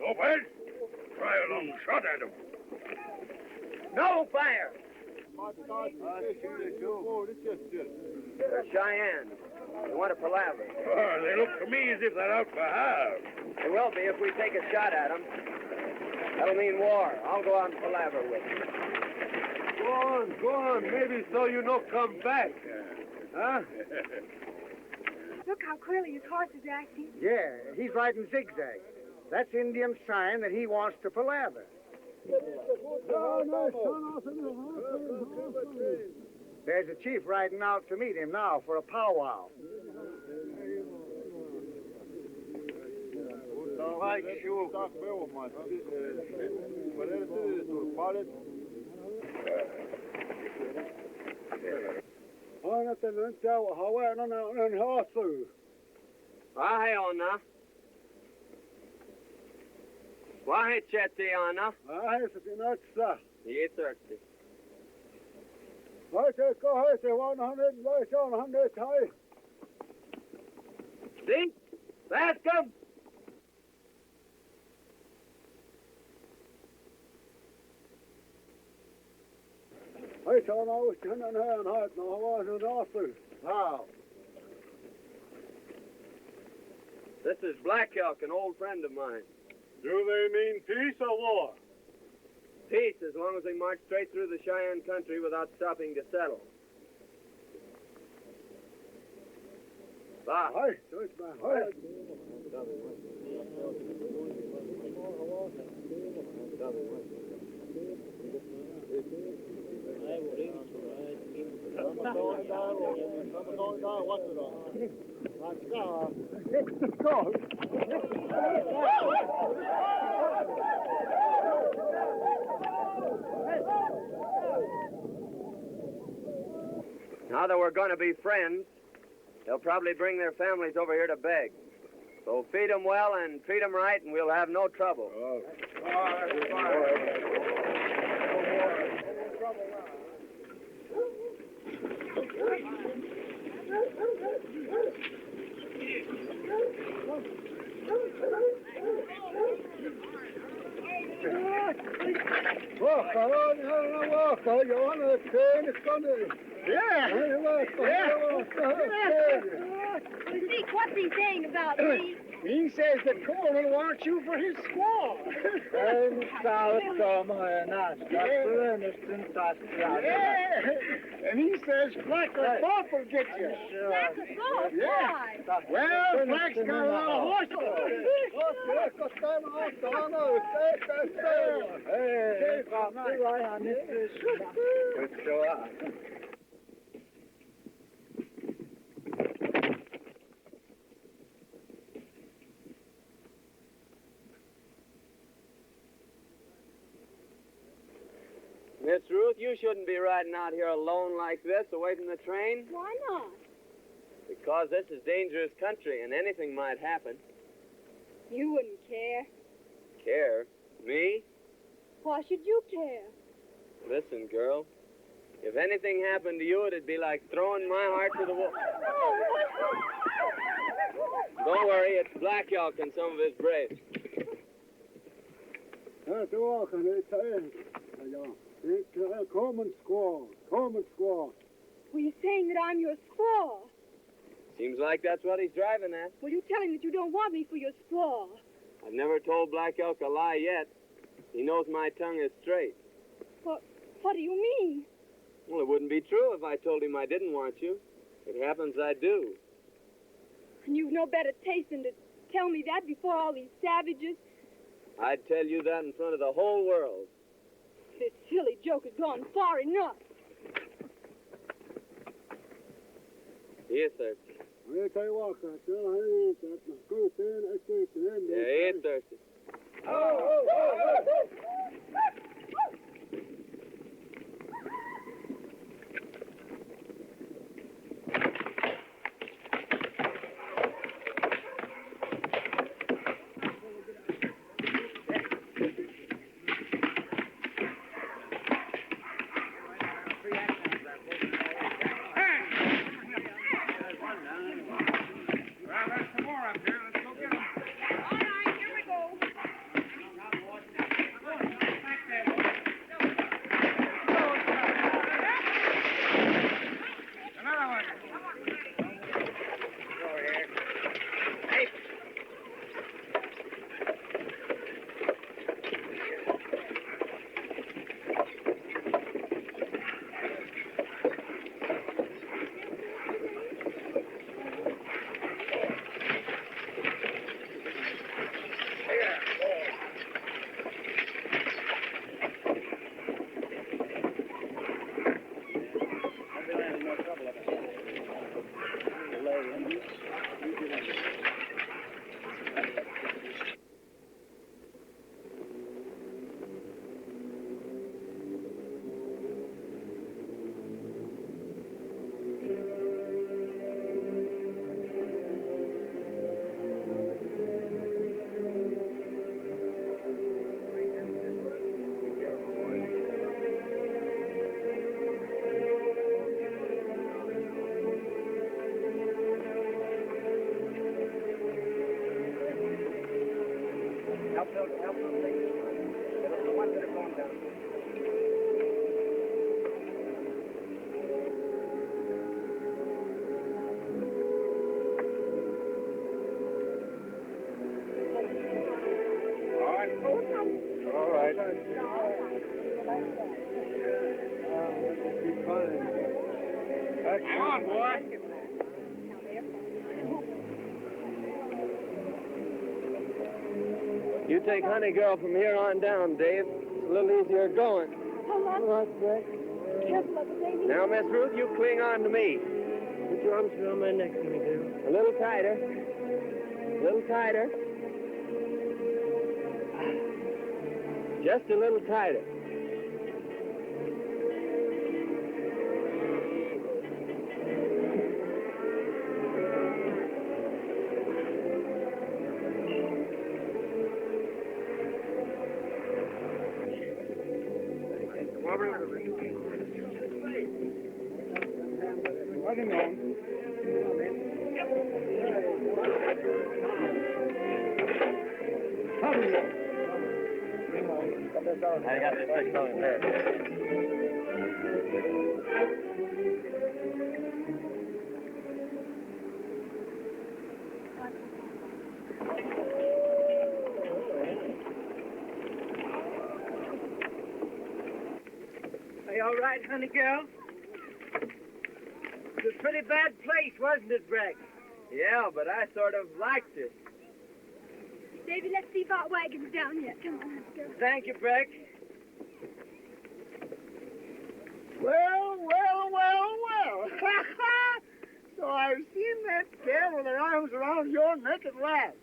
Lopez, try a long shot at him. No fire! They're Cheyenne. They want to palaver. Oh, they look to me as if they're out for half. They will be if we take a shot at them. That'll mean war. I'll go out and palaver with them. Go on. Maybe so you not come back. Huh? Look how clearly his horse is acting. Yeah, he's riding zigzag. That's Indian sign that he wants to palaver. There's a chief riding out to meet him now for a powwow. Hej, Anna. Why, Chetiana? I have not, sir. You're thirsty. I take 100, 100 high. See? Ask him. I saw I was 10 and a half, no, I wasn't awful. How? This is Black Elk, an old friend of mine. Do they mean peace or war? Peace, as long as they march straight through the Cheyenne country without stopping to settle. Bah. Aye, so it's my heart. Now that we're going to be friends, they'll probably bring their families over here to beg. So feed them well and treat them right, and we'll have no trouble. Walk on, walk. You want to turn, it's going to... Yeah. Zeke, what's he saying about me? He says that Coleman wants you for his squaw. And he says Black or Bob will get you. Black or Bob? Why? Well, Black's got a lot of horses. Miss Ruth, you shouldn't be riding out here alone like this, away from the train. Why not? Because this is dangerous country, and anything might happen. You wouldn't care. Care? Me? Why should you care? Listen, girl. If anything happened to you, it'd be like throwing my heart to the wall. Don't worry, it's Black Elk and some of his braves. Coleman squaw. Coleman squaw. Well, you're saying that I'm your squaw. Seems like that's what he's driving at. Well, you tell him that you don't want me for your squaw. I've never told Black Elk a lie yet. He knows my tongue is straight. What do you mean? Well, it wouldn't be true if I told him I didn't want you. It happens I do. And you've no better taste than to tell me that before all these savages. I'd tell you that in front of the whole world. This silly joke has gone far enough. Here, thirsty. Yeah, here, thirsty. Help them, please. The ones that have gone down. All right. Hang on, boy. You take Honey Girl from here on down, Dave. It's a little easier going. Hold on. All right, Greg. Careful of the baby. Now, Miss Ruth, you cling on to me. Put your arms around my neck, Honey Girl. A little tighter. A little tighter. Just a little tighter. I got this fixed on there. Are you all right, Honey Girl? It was a pretty bad place, wasn't it, Breck? Yeah, but I sort of liked it. Davy, let's see if our wagon's down yet. Come on, let's go. Thank you, Breck. Well. So I've seen that gal with her arms around your neck at last.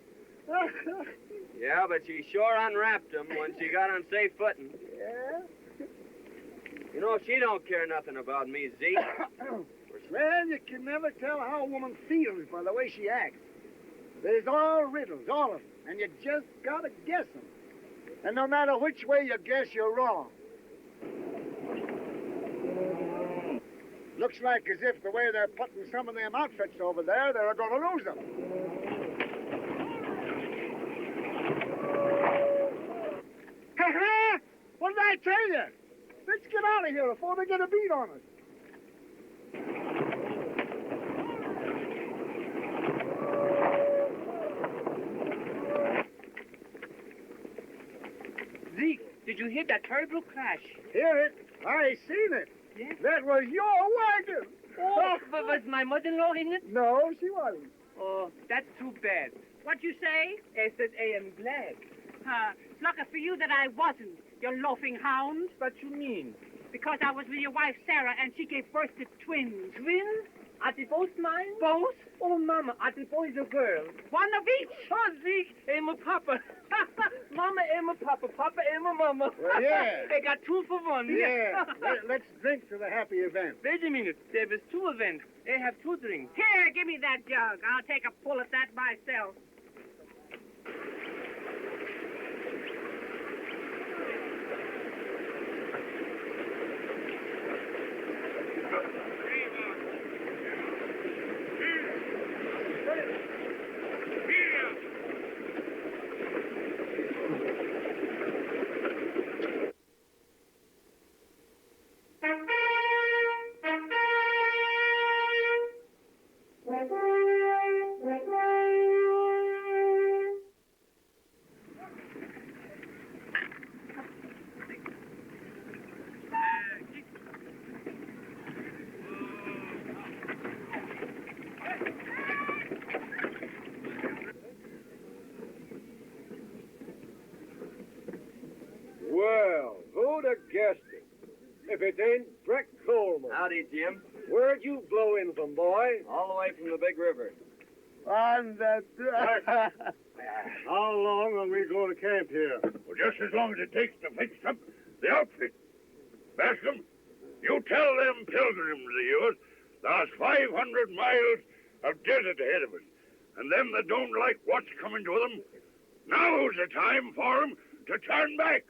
Yeah, but she sure unwrapped them when she got on safe footing. Yeah? You know, she don't care nothing about me, Zeke. Well, you can never tell how a woman feels by the way she acts. There's all riddles, all of them, and you just gotta guess them. And no matter which way you guess, you're wrong. Looks like as if the way they're putting some of them outfits over there, they're going to lose them. Ha-ha! What did I tell you? Let's get out of here before they get a beat on us. Zeke, did you hear that terrible crash? Hear it? I seen it. Yes? That was your wagon. Oh, but was my mother-in-law in it? No, she wasn't. Oh, that's too bad. What you say? I said I am glad. It's lucky for you that I wasn't, you loafing hound. What you mean? Because I was with your wife, Sarah, and she gave birth to twins. Twins? Are they both mine? Both? Oh, Mama, are they boys or girls? One of each. Oh, Zeke, I'm a papa. Mama, I'm a papa. Papa, I'm a mama. Well, yeah. I got 2 for 1. Yeah. Let's drink to the happy event. Wait a minute. There was 2 events. I have 2 drinks. Here, give me that jug. I'll take a pull at that myself. Well, who'd have guessed it? If it ain't Breck Coleman. Howdy, Jim. Where'd you blow in from, boy? All the way from the big river. On that... How long will we go to camp here? Well, just as long as it takes to fix up the outfit. Bascom, you tell them pilgrims of yours there's 500 miles of desert ahead of us. And them that don't like what's coming to them, now's the time for them to turn back.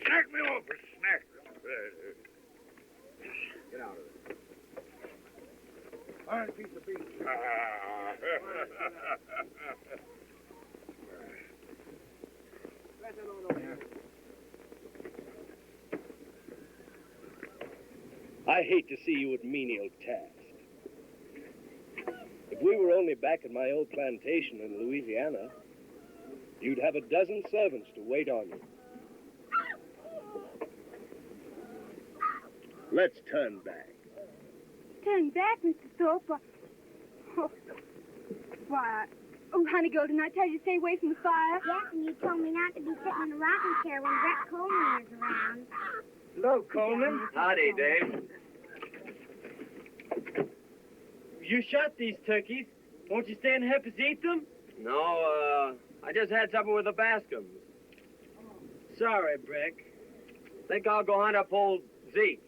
Snack me off a snack. Get out of it. Fine piece of beef. I hate to see you at menial task. If we were only back at my old plantation in Louisiana, you'd have a dozen servants to wait on you. Let's turn back. Turn back, Mr. Thorpe. Why, oh, honey girl, didn't I tell you to stay away from the fire? Yes, and you told me not to be sitting in a rocking chair when Brett Coleman is around. Hello, Coleman. Howdy, Dave. You shot these turkeys. Won't you stay and help us eat them? No, I just had supper with the Bascom's. Sorry, Breck. Think I'll go hunt up old Zeke.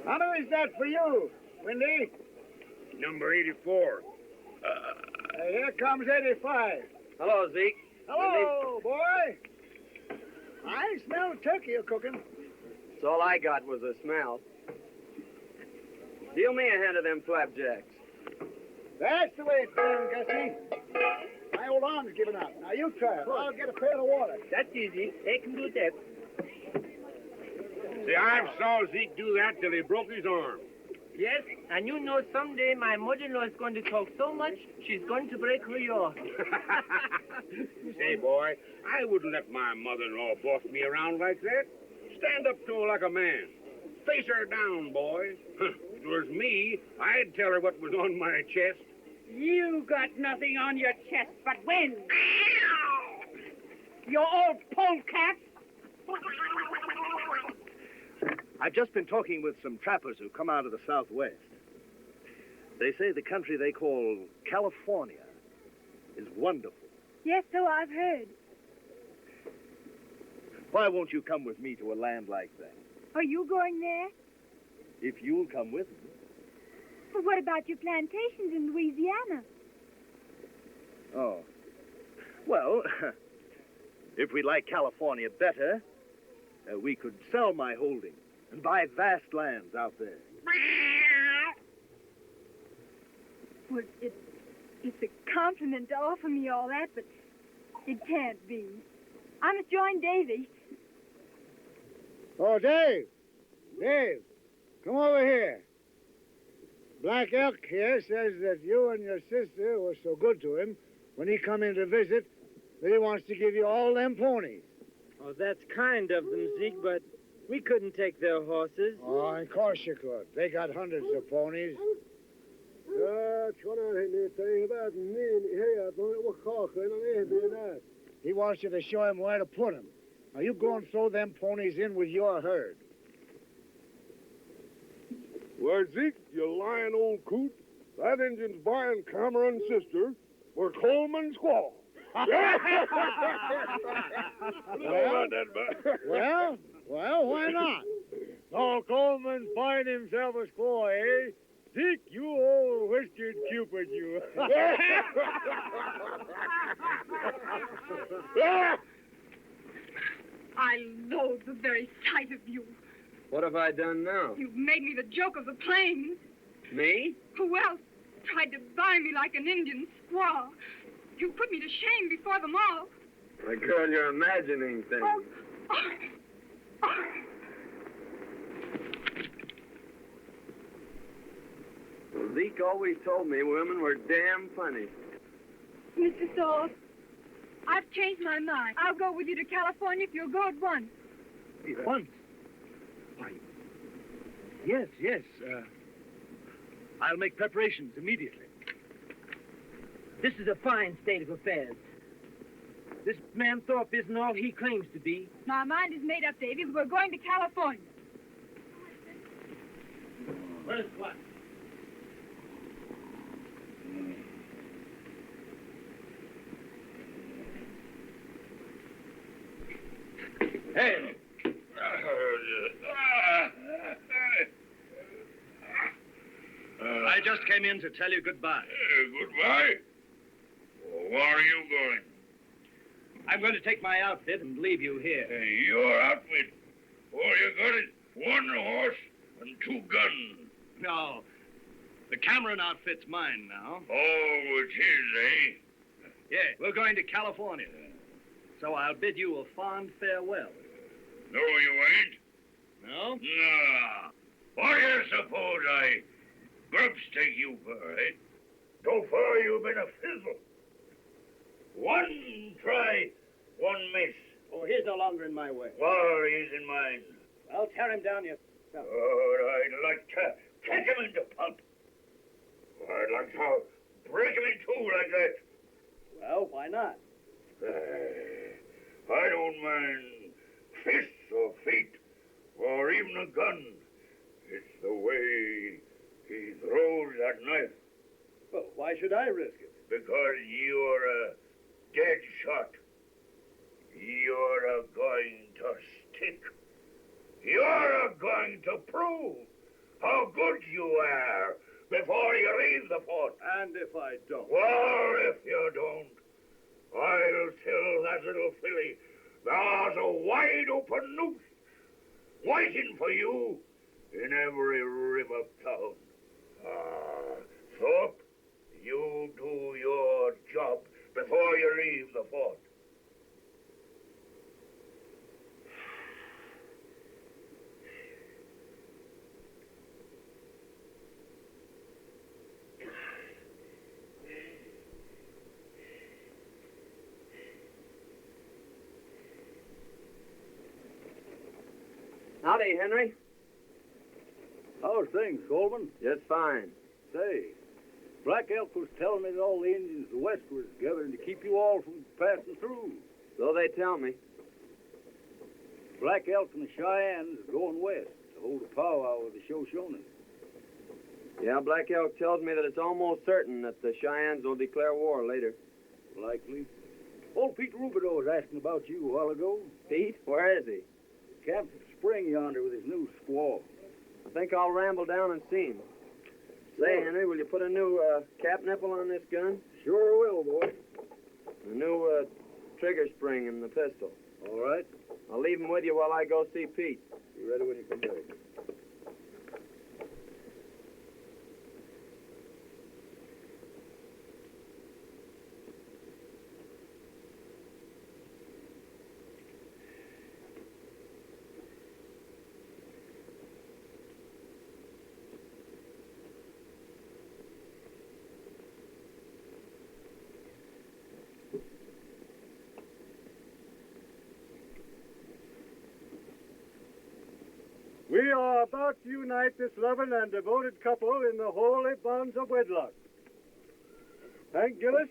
How many is that for you, Windy? Number 84. Here comes 85. Hello, Zeke. Hello, boy. I smell turkey you're cooking. So all I got was a smell. Deal me a hand of them flapjacks. That's the way it's done, Gussie. My old arm's giving out. Now you try it. I'll get a pail of water. That's easy. They can do that. See, I saw Zeke do that till he broke his arm. Yes, and you know someday my mother-in-law is going to talk so much, she's going to break her yaw. Say, boy, I wouldn't let my mother-in-law boss me around like that. Stand up to her like a man. Face her down, boy. If it was me, I'd tell her what was on my chest. You got nothing on your chest but wind. You old polecat. I've just been talking with some trappers who come out of the Southwest. They say the country they call California is wonderful. Yes, so I've heard. Why won't you come with me to a land like that? Are you going there? If you'll come with me. But what about your plantations in Louisiana? Oh. Well, if we like California better, we could sell my holdings and buy vast lands out there. Well, it's a compliment to offer me all that, but it can't be. I must join Davy. Oh, Dave. Dave, come over here. Black Elk here says that you and your sister were so good to him when he come in to visit that he wants to give you all them ponies. Oh, that's kind of them, Zeke, but we couldn't take their horses. Oh, of course you could. They got hundreds of ponies. He wants you to show him where to put them. Now, you go and throw them ponies in with your herd. Why, Zeke, you lying old coot. That Injun's buying Cameron's sister for Coleman's squaw. Well, why not? Oh, Coleman's buying himself a squaw, eh? Zeke, you old whiskered Cupid, you. I loathe the very sight of you. What have I done now? You've made me the joke of the plains. Me? Who else tried to buy me like an Indian squaw? You put me to shame before them all. My girl, you're imagining things. Well, Zeke always told me women were damn funny. Mr. Thorpe, I've changed my mind. I'll go with you to California if you'll go at once. At once? Why, yes. I'll make preparations immediately. This is a fine state of affairs. This man Thorpe isn't all he claims to be. My mind is made up, Davy. We're going to California. Where's what? came in to tell you goodbye. Goodbye? Where are you going? I'm going to take my outfit and leave you here. Your outfit? Oh, you got it. 1 horse and 2 guns. No. The Cameron outfit's mine now. Oh, it's his, eh? Yeah, we're going to California. So I'll bid you a fond farewell. No, you ain't. No? Nah. What do you suppose I grubstake you for, eh? So far you've been a fizzle. 1 try, 1 miss. Oh, he's no longer in my way. Well, he's in mine. I'll tear him down yourself. Oh, I'd like to kick him into pulp. I'd like to break him in 2 like that. Well, why not? I don't mind fists or feet or even a gun. It's the way he throws that knife. Well, why should I risk it? Because you're a dead shot. You're going to stick. You're going to prove how good you are before you leave the fort. And if I don't? Well, if you don't, I'll tell that little filly there's a wide open noose waiting for you in every river town. Thorpe, you do your job before you leave the fort. Howdy, Henry. How's things, Coleman? Just fine. Say, Black Elk was telling me that all the Indians of the West was gathering to keep you all from passing through. So they tell me. Black Elk and the Cheyennes are going west to hold a powwow with the Shoshones. Yeah, Black Elk tells me that it's almost certain that the Cheyennes will declare war later. Likely. Old Pete Rubidoux was asking about you a while ago. Pete? Where is he? Camped at the spring yonder with his new squaw. I think I'll ramble down and see him. Say, Henry, will you put a new cap nipple on this gun? Sure will, boy. A new trigger spring in the pistol. All right. I'll leave him with you while I go see Pete. Be ready when you come back. We are about to unite this loving and devoted couple in the holy bonds of wedlock. Hank Gillis,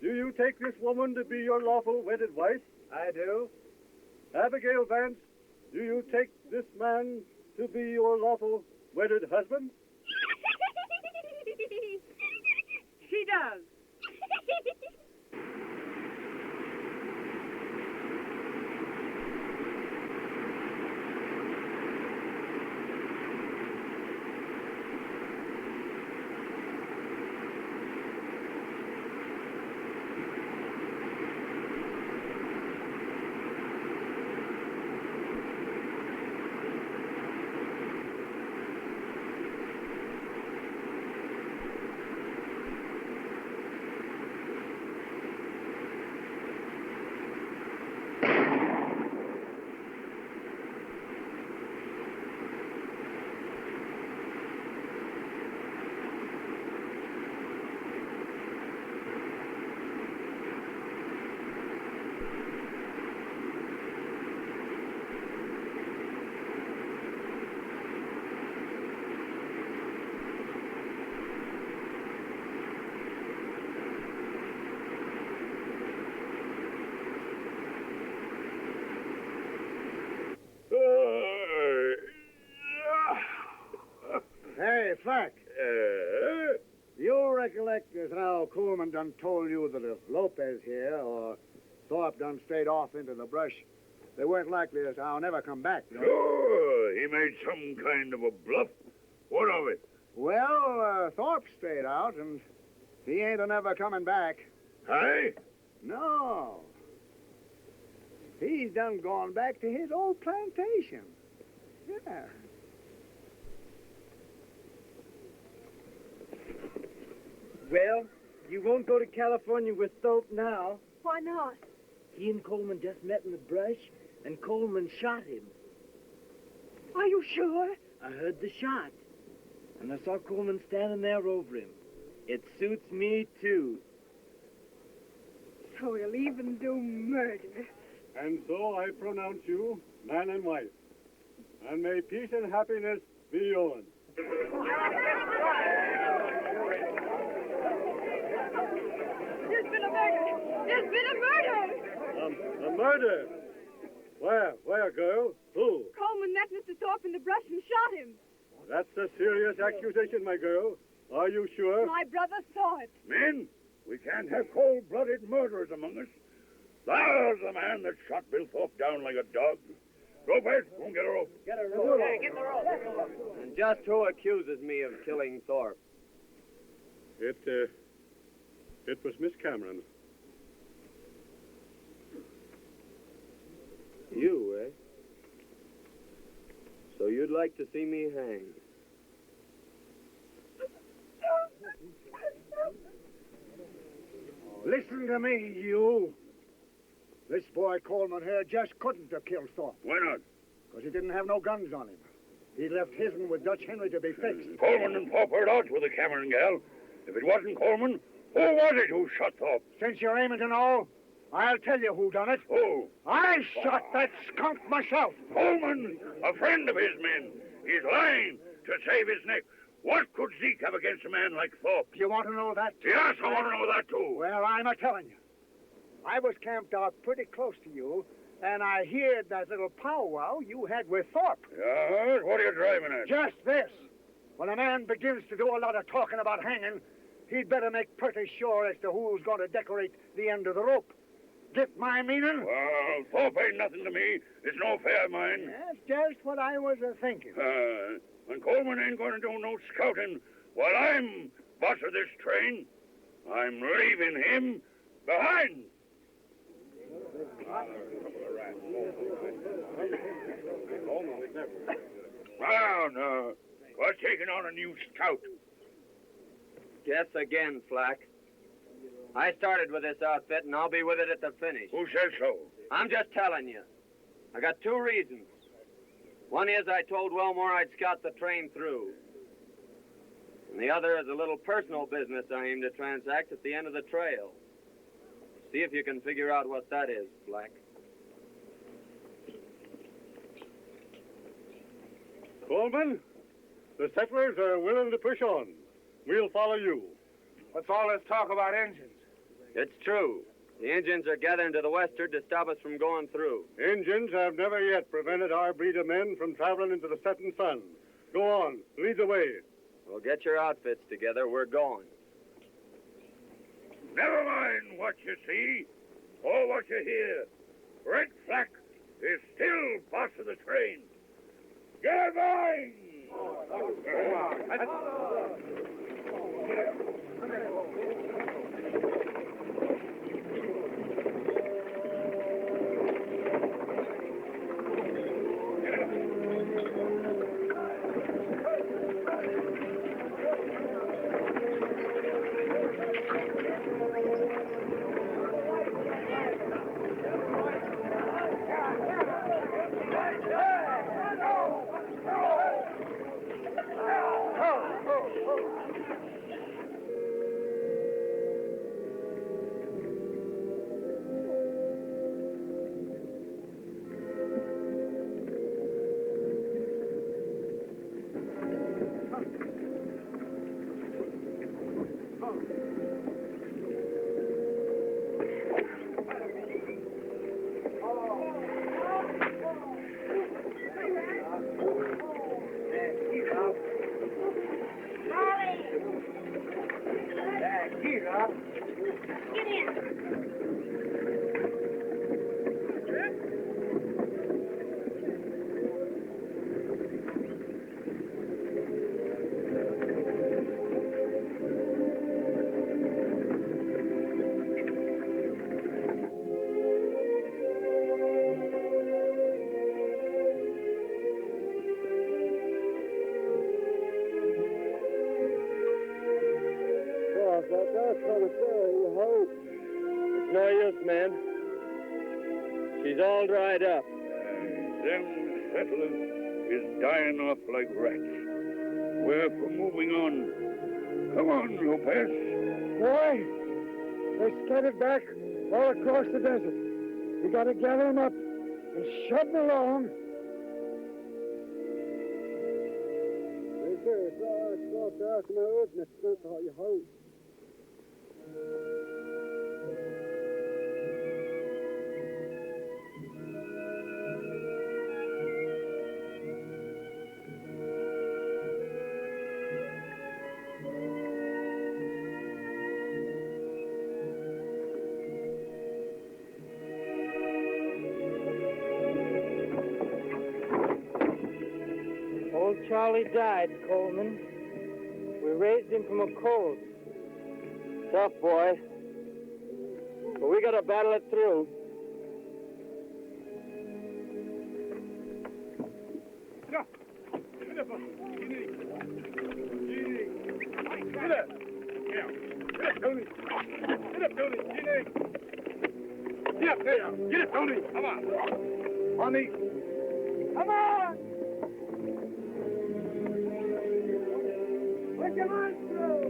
do you take this woman to be your lawful wedded wife? I do. Abigail Vance, do you take this man to be your lawful wedded husband? She does. Hey, Flack. You recollect as how Coleman done told you that if Lopez here or Thorpe done strayed off into the brush, they weren't likely to never come back. Sure, he made some kind of a bluff. What of it? Well, Thorpe stayed out, and he ain't never coming back. Hey? No. He's done gone back to his old plantation. Yeah. Well, you won't go to California with Thorpe now. Why not? He and Coleman just met in the brush, and Coleman shot him. Are you sure? I heard the shot, and I saw Coleman standing there over him. It suits me, too. So he'll even do murder. And so I pronounce you man and wife. And may peace and happiness be yours. There's been a murder! There's been a murder! A murder? Where, girl? Who? Coleman met Mr. Thorpe in the brush and shot him. That's a serious accusation, my girl. Are you sure? My brother saw it. Men, we can't have cold-blooded murderers among us. There's the man that shot Bill Thorpe down like a dog. Ropers, go and get a rope. Get a rope. Okay, get the rope. And just who accuses me of killing Thorpe? It was Miss Cameron. You, eh? So you'd like to see me hanged? Listen to me, you. This boy Coleman here just couldn't have killed Thorpe. Why not? Because he didn't have no guns on him. He left his'n with Dutch Henry to be fixed. Coleman and Thorpe are odds with the Cameron gal. If it wasn't Coleman, who was it who shot Thorpe? Since you're aiming to know, I'll tell you who done it. Who? I shot that skunk myself. Coleman, a friend of his men. He's lying to save his neck. What could Zeke have against a man like Thorpe? You want to know that? Yes, I want to know that too. Well, I'm a-telling you. I was camped out pretty close to you, and I heard that little powwow you had with Thorpe. Yes? What are you driving at? Just this. When a man begins to do a lot of talking about hanging, he'd better make pretty sure as to who's going to decorate the end of the rope. Get my meaning? Well, Thorpe ain't nothing to me. It's no affair of mine. That's just what I was thinking. When Coleman ain't going to do no scouting while I'm boss of this train, I'm leaving him behind. Now, we're taking on a new scout. Guess again, Flack. I started with this outfit, and I'll be with it at the finish. Who says so? I'm just telling you. I got two reasons. One is I told Wilmore I'd scout the train through. And the other is a little personal business I aim to transact at the end of the trail. See if you can figure out what that is, Black. Coleman, the settlers are willing to push on. We'll follow you. What's all this talk about engines? It's true. The Indians are gathering to the westward to stop us from going through. Indians have never yet prevented our breed of men from traveling into the setting sun. Go on, lead the way. Well, get your outfits together. We're going. Never mind what you see or what you hear. Red Flack is still boss of the train. Get going! She's all dried up. Them settlers is dying off like rats. We're for moving on. Come on, Lopez. Boy, they're scattered back all across the desert. We gotta gather them up and shove them along. Old Charlie died, Coleman. We raised him from a colt. Tough boy. But we gotta battle it through. Get it, Tony. Come on. On me. Come on. Put your hands through.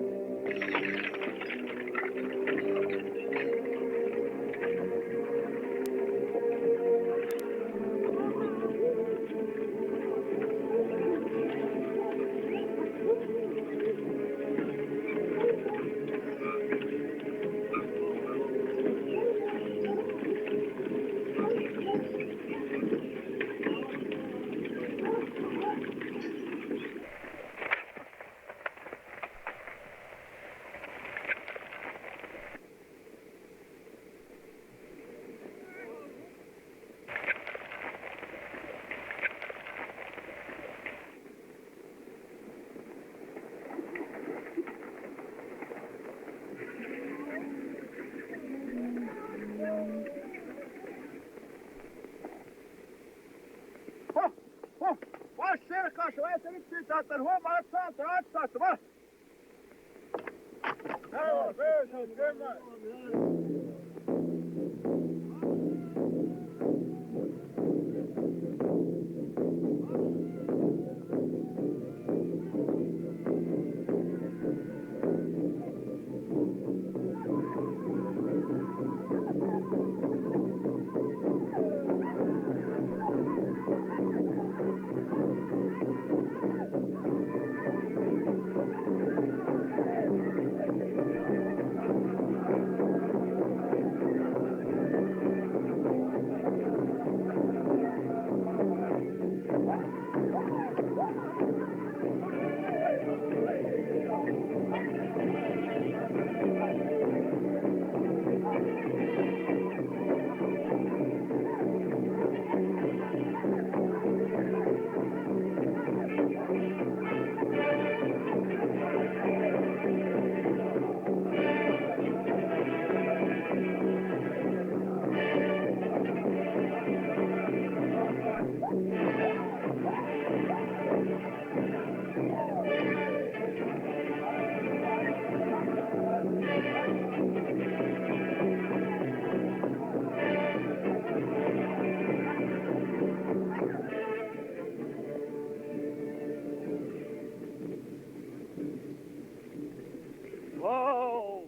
Whoa!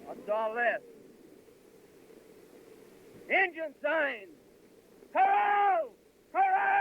What's all this? Engine signs! Hello! Hello!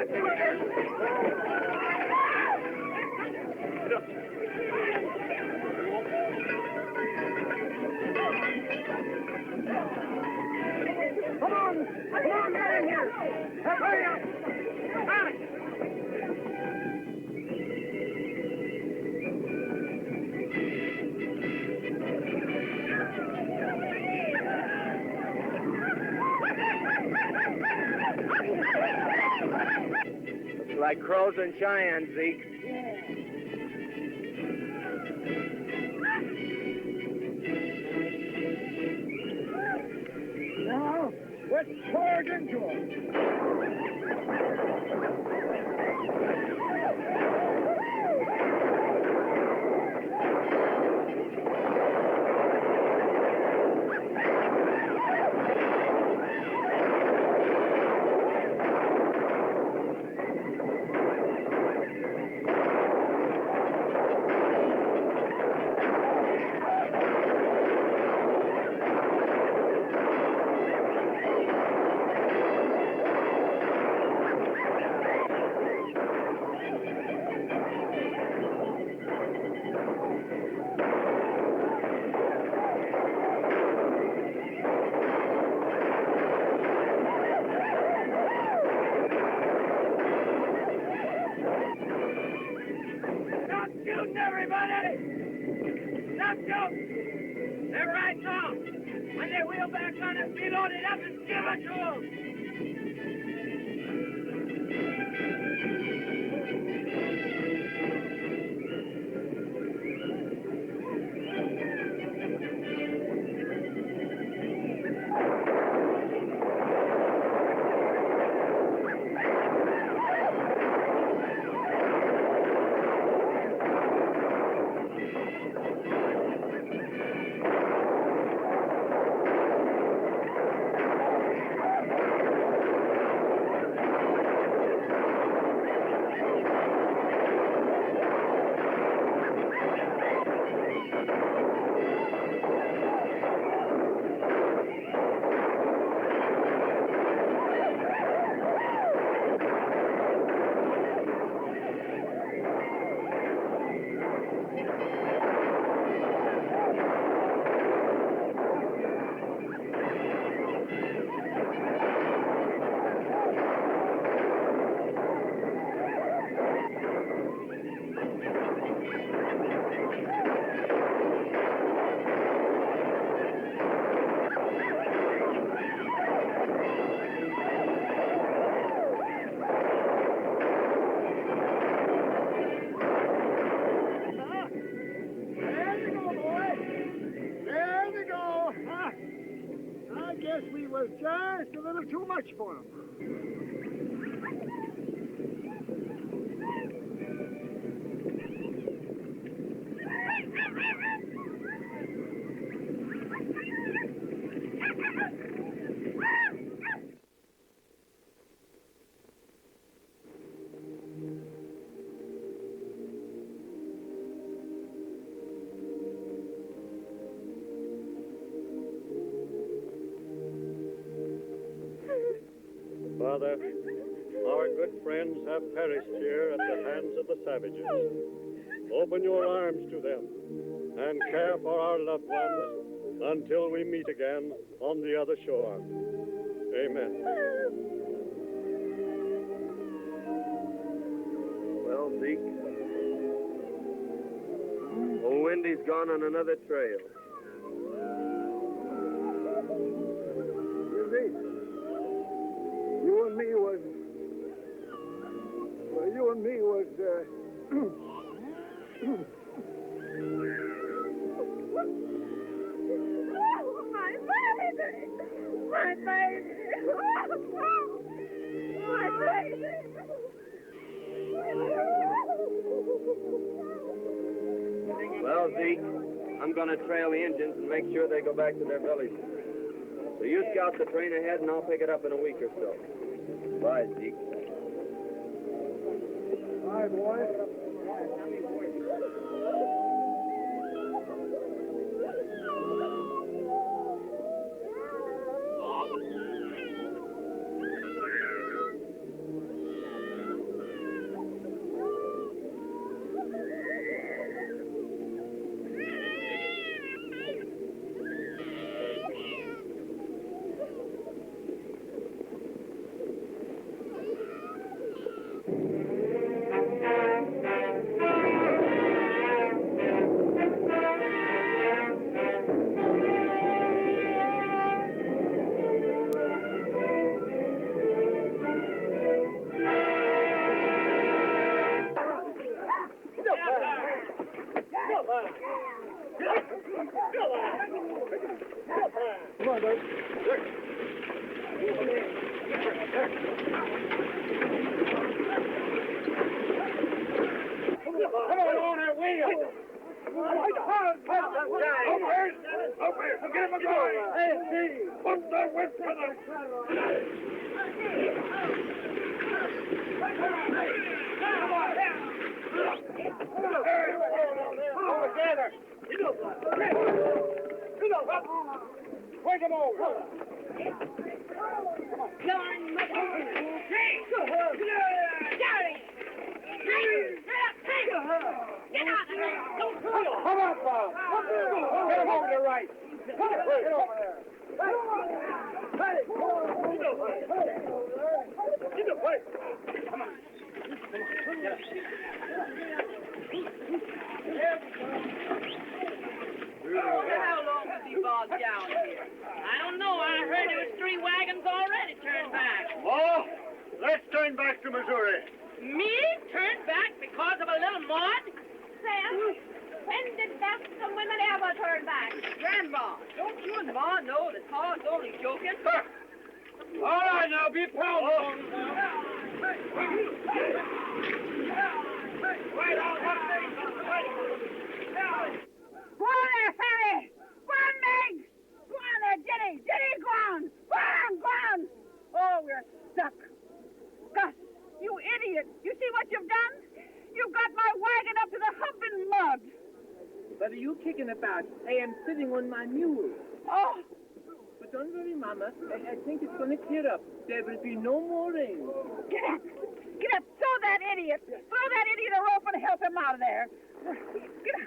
Come on, get in here. Hurry up. Looks like crows and Cheyennes, Zeke. Now, let's charge into them. Shooting, everybody! Stop shooting! They're right now. When they wheel back on us, we load it up and give it to them. We was just a little too much for him. Father, our good friends have perished here at the hands of the savages. Open your arms to them and care for our loved ones until we meet again on the other shore. Amen. Well, Zeke, old Wendy's gone on another trail. You and me was... My baby! My baby! My baby! Well, Zeke, I'm going to trail the engines and make sure they go back to their villages. So you scout the train ahead, and I'll pick it up in a week or so. Bye, Zeke. Bye, boy. on, Bert. Come on that wheel. Over here. Get him going. Hey, Steve. Put the whip to the... All together. Wake him over. Get out of there! Don't Come on, Bob. Get him over to the right. Get over there. Get the place. Come on. How long was he bogged down here? I don't know. I heard there was 3 wagons already turned back. Oh, let's turn back to Missouri. Me? Turned back because of a little mud? Sam, when did some women ever turn back? Grandma, don't you and Ma know that Pa's only joking? All right, now, be powerful. Go on there, Sammy! Go on, Miggs! Go on there, Jenny! Jenny, go on! Go on, go on! Oh, we're stuck. Gus, you idiot! You see what you've done? You've got my wagon up to the hump in mud. What are you kicking about? I am sitting on my mule. Oh! But don't worry, Mama. I think it's going to clear up. There will be no more rain. Get up! Get up! Throw that idiot! Throw that idiot a rope and help him out of there. Get up!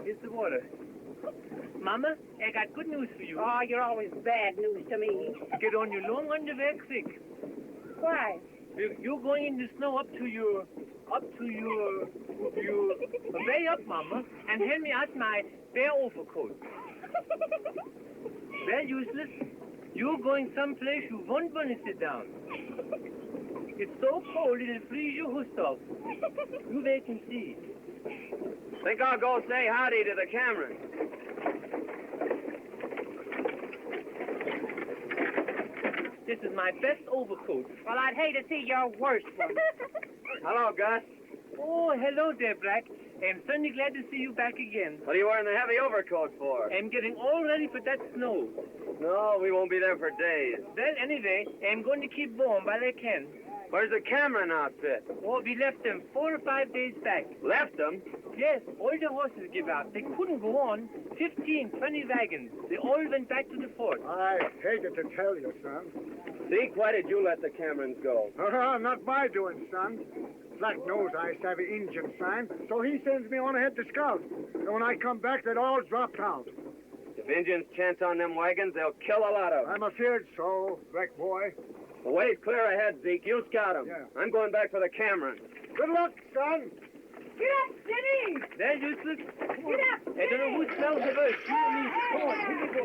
Here's the water. Mama, I got good news for you. Oh, you're always bad news to me. Get on your long underwear quick. Why? You're going in the snow up to your, way up, Mama, and hand me out my bear overcoat. useless. You're going someplace you won't want to sit down. It's so cold it'll freeze your hoofs off. You wait and see. Think I'll go say howdy to the Cameron. This is my best overcoat. Well, I'd hate to see your worst one. Hello, Gus. Oh, hello there, Black. I'm certainly glad to see you back again. What are you wearing the heavy overcoat for? I'm getting all ready for that snow. No, we won't be there for days. Well, anyway, I'm going to keep warm while I can. Where's the Cameron outfit? Oh, we left them 4 or 5 days back. Left them? Yes, all the horses give out. They couldn't go on. 15, 20 wagons. They all went back to the fort. I hated to tell you, son. Zeke, why did you let the Camerons go? Not my doing, son. Black knows I savvy Injun sign, so he sends me on ahead to scout. And when I come back, they'd all dropped out. If Indians chance on them wagons, they'll kill a lot of them. I'm afeard so, Black boy. The way's clear ahead, Zeke. You scout them. Yeah. I'm going back for the Cameron. Good luck, son. Get up, Jenny! They're useless. Get up, I don't know who smells the worst. You or me. Come on, here we go.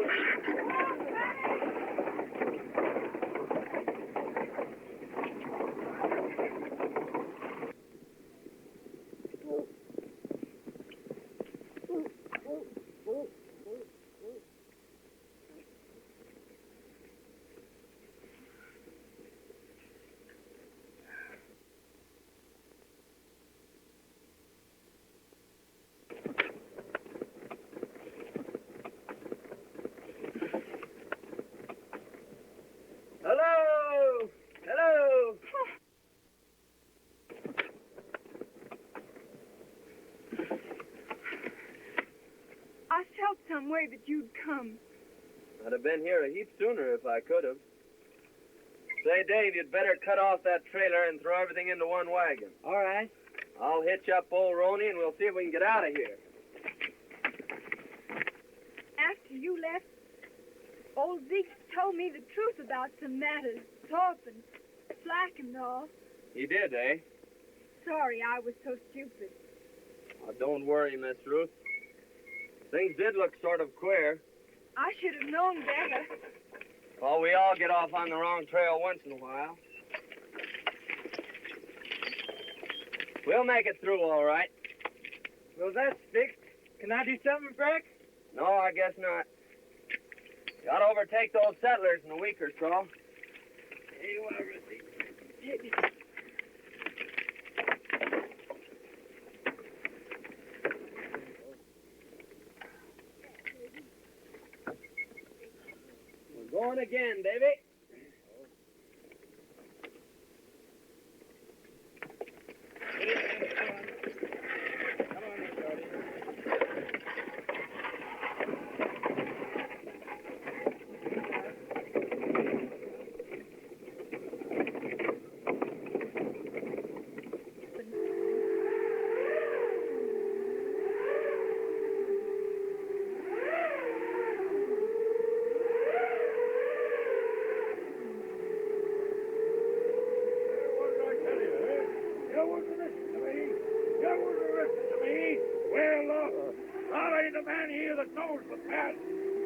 Hello! Hello! I felt some way that you'd come. I'd have been here a heap sooner if I could have. Say, Dave, you'd better cut off that trailer and throw everything into one wagon. All right. I'll hitch up old Roney and we'll see if we can get out of here. After you left, old Zeke told me the truth about some matters, Thorpe and Slack and all. He did, eh? Sorry I was so stupid. Oh, don't worry, Miss Ruth. Things did look sort of queer. I should have known better. Well, we all get off on the wrong trail once in a while. We'll make it through all right. Well, that's fixed. Can I do something, Frank? No, I guess not. Got to overtake those settlers in a week or so. Here you are, Ruthie. We're going again, baby.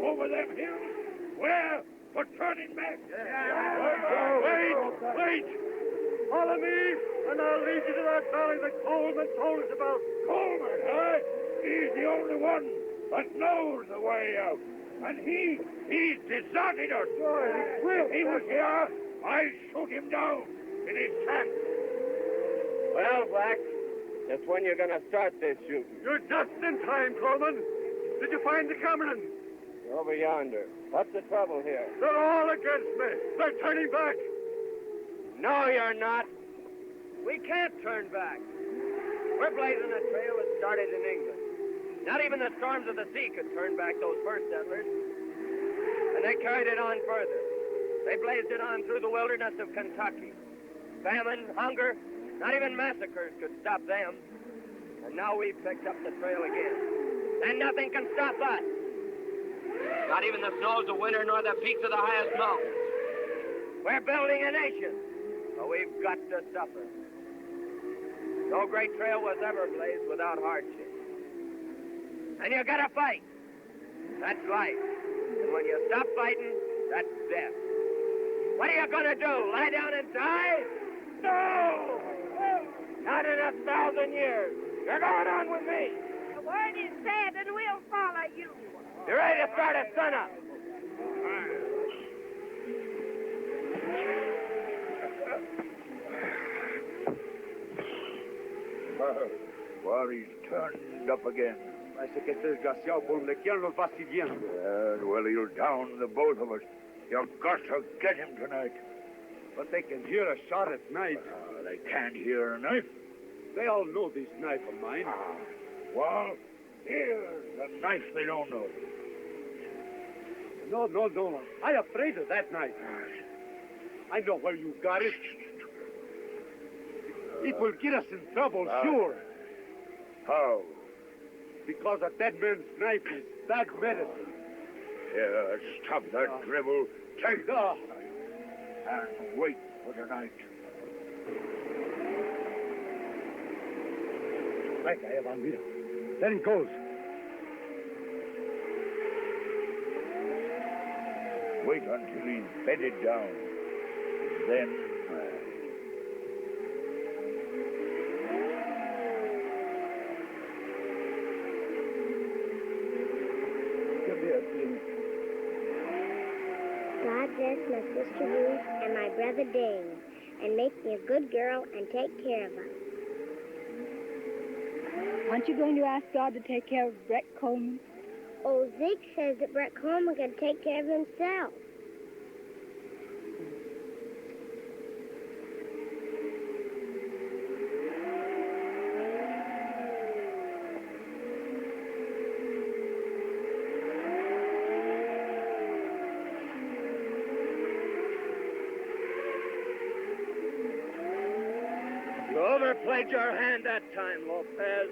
Over them hills? Where? For turning back? Wait! Follow me, and I'll lead you to that valley that Coleman told us about. Coleman, eh? He's the only one that knows the way out. And he's deserted us. If he was here, I'd shoot him down in his tracks. Well, Black, just when you're going to start this shooting? You're just in time, Coleman. Did you find the Cameron? Over yonder. What's the trouble here? They're all against me. They're turning back. No, you're not. We can't turn back. We're blazing a trail that started in England. Not even the storms of the sea could turn back those first settlers. And they carried it on further. They blazed it on through the wilderness of Kentucky. Famine, hunger, not even massacres could stop them. And now we've picked up the trail again. And nothing can stop us. Not even the snows of winter nor the peaks of the highest mountains. We're building a nation, but we've got to suffer. No great trail was ever blazed without hardship. And you gotta fight. That's life. And when you stop fighting, that's death. What are you gonna do? Lie down and die? No! Not in 1,000 years. You're going on with me. The word is said, and we'll follow you. You ready to start at sunup? Well, he's turned up again. Parece que este desgraciado por donde quiera nos va siguiendo. Well, he'll down the both of us. You've got to get him tonight. But they can hear a shot at night. They can't hear a knife. They all know this knife of mine. Well, here's the knife they don't know. No. I'm afraid of that knife. I know where you got it. It will get us in trouble, sure. How? Because a dead man's knife is bad medicine. Here, stop that dribble. Take that. And wait for the night. Venga, Evan, mira. There he goes. Wait until he's bedded down. Then... God bless my sister Ruth and my brother Dave, and make me a good girl and take care of us. Aren't you going to ask God to take care of Brett Coleman? Oh, Zeke says that Brett Coleman can take care of himself. You overplayed your hand that time, Lopez.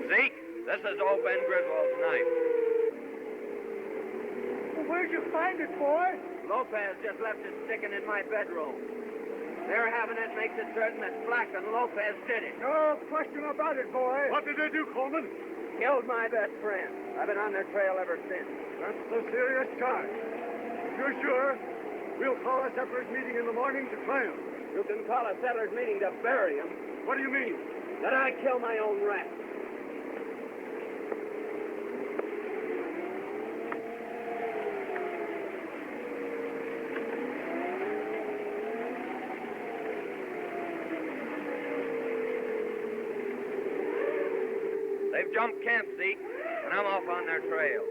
Zeke, this is old Ben Griswold's knife. Well, where'd you find it, boy? Lopez just left it sticking in my bedroom. Their having it makes it certain that Black and Lopez did it. No question about it, boy. What did they do, Coleman? Killed my best friend. I've been on their trail ever since. That's a serious charge. If you're sure, we'll call a settlers meeting in the morning to try him. You can call a settlers meeting to bury him. What do you mean? That I kill my own rat. They've jumped camp, Zeke, and I'm off on their trail.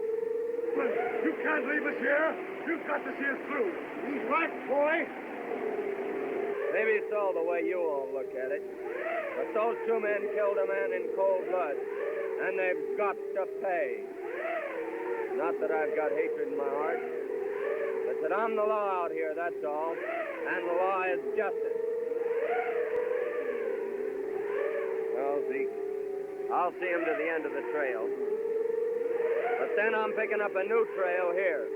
Well, you can't leave us here. You've got to see us through. He's right, boy. Maybe so the way you all look at it. But those two men killed a man in cold blood, and they've got to pay. Not that I've got hatred in my heart, but that I'm the law out here, that's all. And the law is justice. Well, Zeke, I'll see him to the end of the trail. But then I'm picking up a new trail here.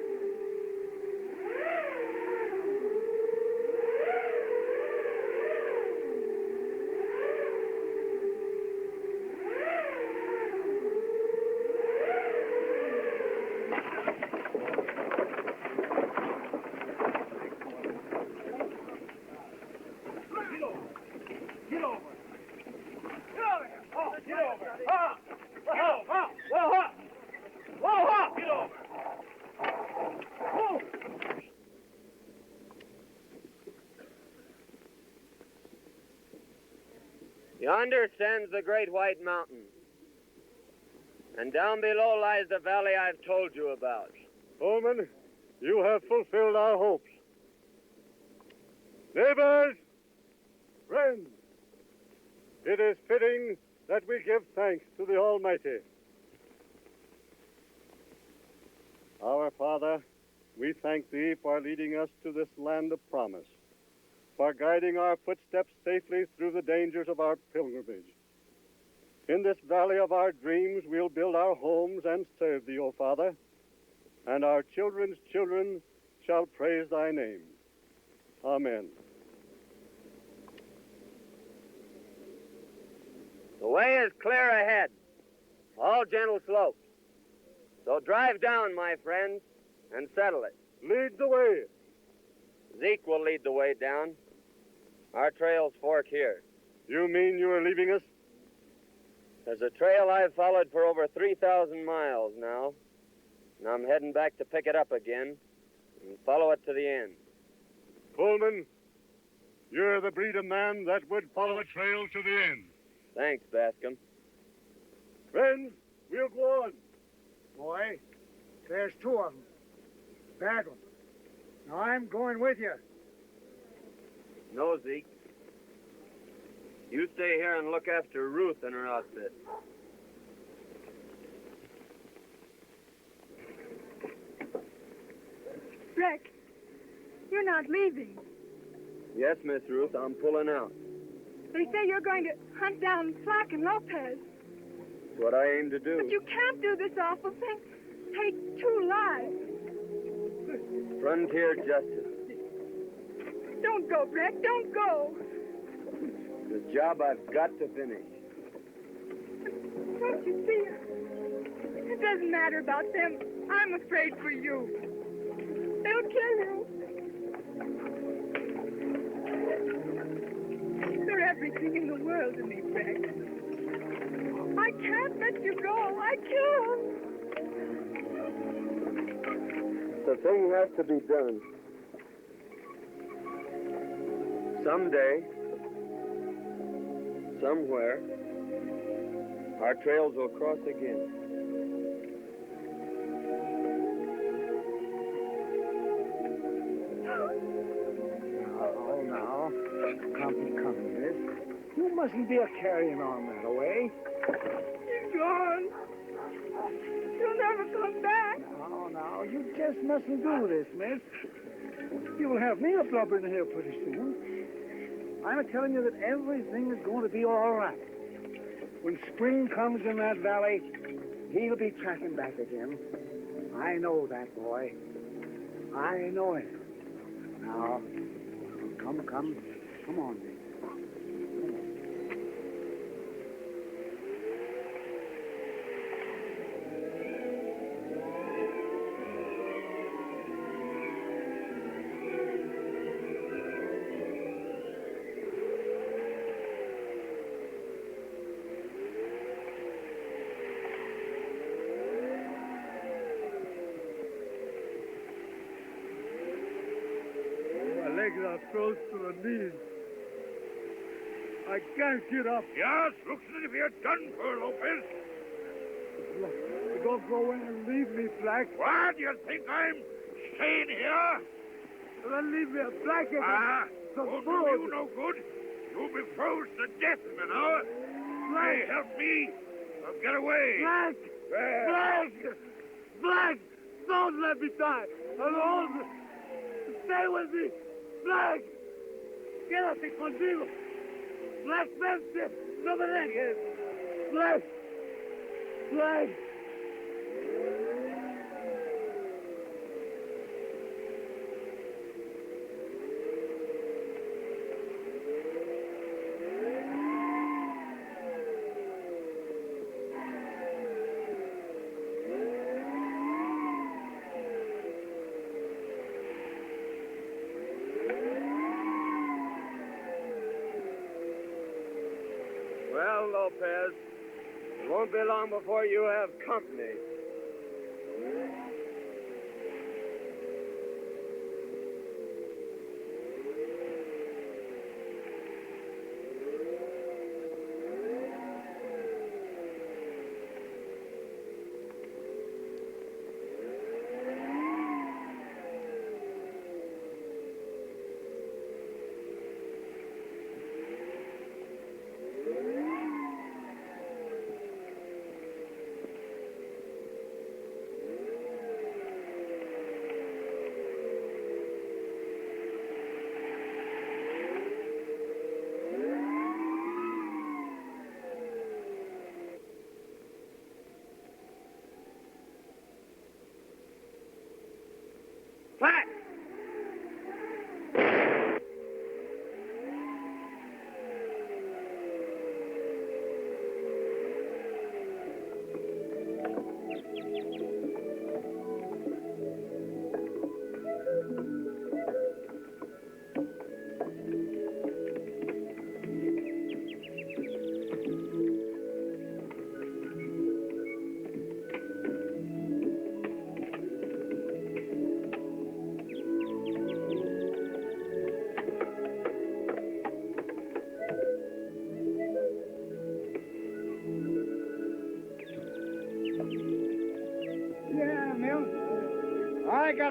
Yonder stands the great white mountain. And down below lies the valley I've told you about. Coleman, you have fulfilled our hopes. Neighbors, friends, it is fitting that we give thanks to the Almighty. Our Father, we thank Thee for leading us to this land of promise, for guiding our footsteps safely through the dangers of our pilgrimage. In this valley of our dreams, we'll build our homes and serve Thee, O Father, and our children's children shall praise thy name. Amen. The way is clear ahead, all gentle slopes. So drive down, my friends, and settle it. Lead the way. Zeke will lead the way down. Our trails fork here. You mean you are leaving us? There's a trail I've followed for over 3,000 miles now, and I'm heading back to pick it up again and follow it to the end. Coleman, you're the breed of man that would follow a trail to the end. Thanks, Bascom. Friends, we'll go on. Boy, there's two of them. Bag 'em. Now I'm going with you. No, Zeke. You stay here and look after Ruth and her outfit. Breck, you're not leaving. Yes, Miss Ruth, I'm pulling out. They say you're going to hunt down Flack and Lopez. It's what I aim to do. But you can't do this awful thing. Take 2 lives. Frontier justice. Don't go, Breck. Don't go. The job I've got to finish. Don't you see? It doesn't matter about them. I'm afraid for you. They'll kill you. You're everything in the world to me, Breck. I can't let you go. I can't. The thing has to be done. Someday, somewhere, our trails will cross again. Now. Come, miss. You mustn't be a-carrying on that way. He's gone. He'll never come back. Now, you just mustn't do this, miss. You'll have me a blubbering here pretty soon. I'm telling you that everything is going to be all right. When spring comes in that valley, he'll be tracking back again. I know that, boy. I know it. Now, come on, miss. Are close to the knees. I can't get up. Yes, looks as if you're done for, Lopez. Don't go in and leave me, Black. What? You think I'm staying here? Then leave me a blanket. Won't do you no good. You'll be froze to death in an hour. Hey, help me. I'll get away. Black! Black! Don't let me die alone. Stay with me. Black! Quédate conmigo! Black, vente! ¡No me dejes! Black! Black! Well, Lopez, it won't be long before you have company.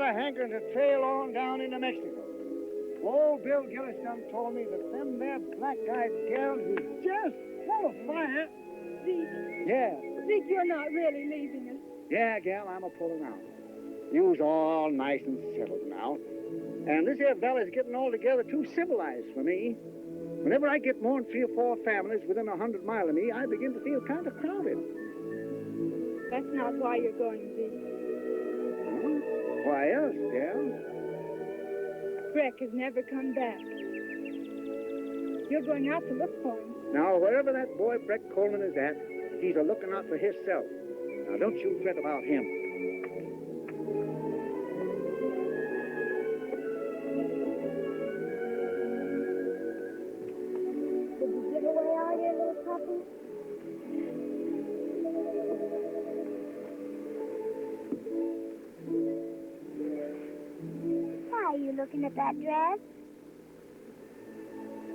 got a hankering to trail on down into Mexico. Old Bill Gillis done told me that them there black-eyed gals is just full of fire. Zeke. Yeah. Zeke, you're not really leaving us. Yeah, gal, I'm a-pulling out. You's all nice and settled now. And this here fella's getting altogether too civilized for me. Whenever I get more than 3 or 4 families within 100 miles of me, I begin to feel kind of crowded. That's not why you're going, Zeke. Why else, gal? Breck has never come back. You're going out to look for him. Now, wherever that boy Breck Coleman is at, he's a-looking out for himself. Now, don't you fret about him. Did you give away all your little puppies? Why are you looking at that dress?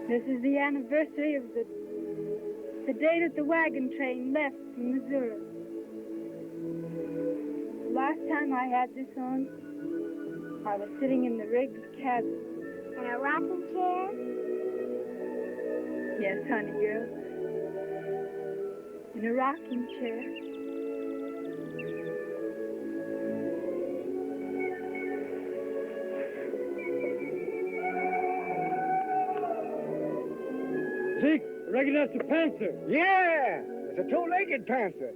This is the anniversary of the day that the wagon train left from Missouri. The last time I had this on, I was sitting in the rigged cabin. In a rocking chair? Yes, honey girl. In a rocking chair. Zeke, recognize the panther. Yeah, it's a 2-legged panther.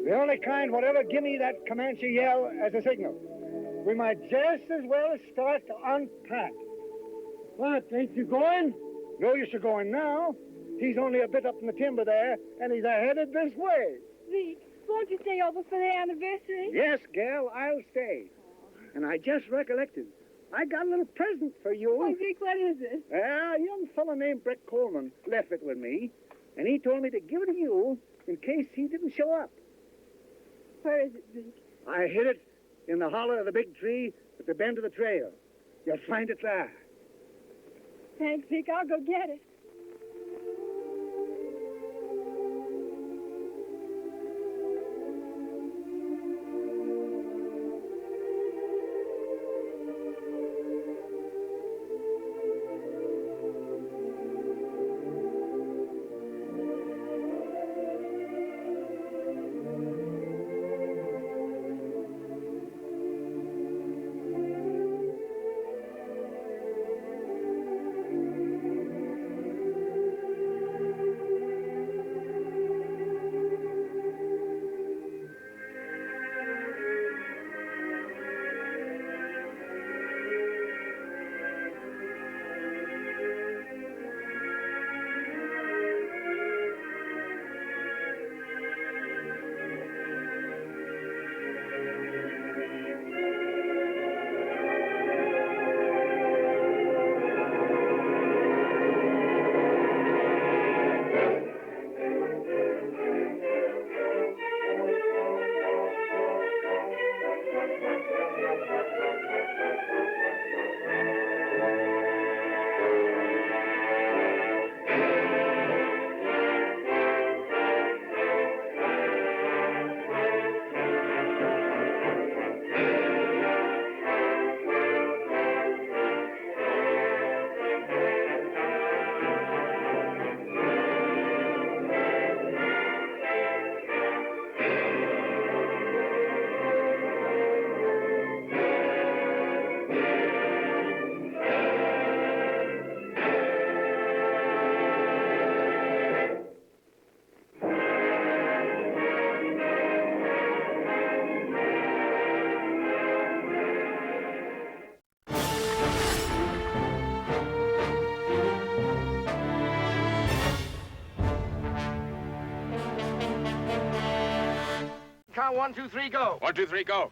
The only kind whatever give me that Comanche yell as a signal. We might just as well start to unpack. What, ain't you going? No use of going now. He's only a bit up in the timber there, and he's headed this way. Zeke, won't you stay over for the anniversary? Yes, gal, I'll stay. And I just recollected. I got a little present for you. Oh, Zeke, what is it? A young fellow named Breck Coleman left it with me, and he told me to give it to you in case he didn't show up. Where is it, Zeke? I hid it in the hollow of the big tree at the bend of the trail. You'll find it there. Thanks, Zeke. I'll go get it. Count 1, 2, 3, go. 1, 2, 3, go.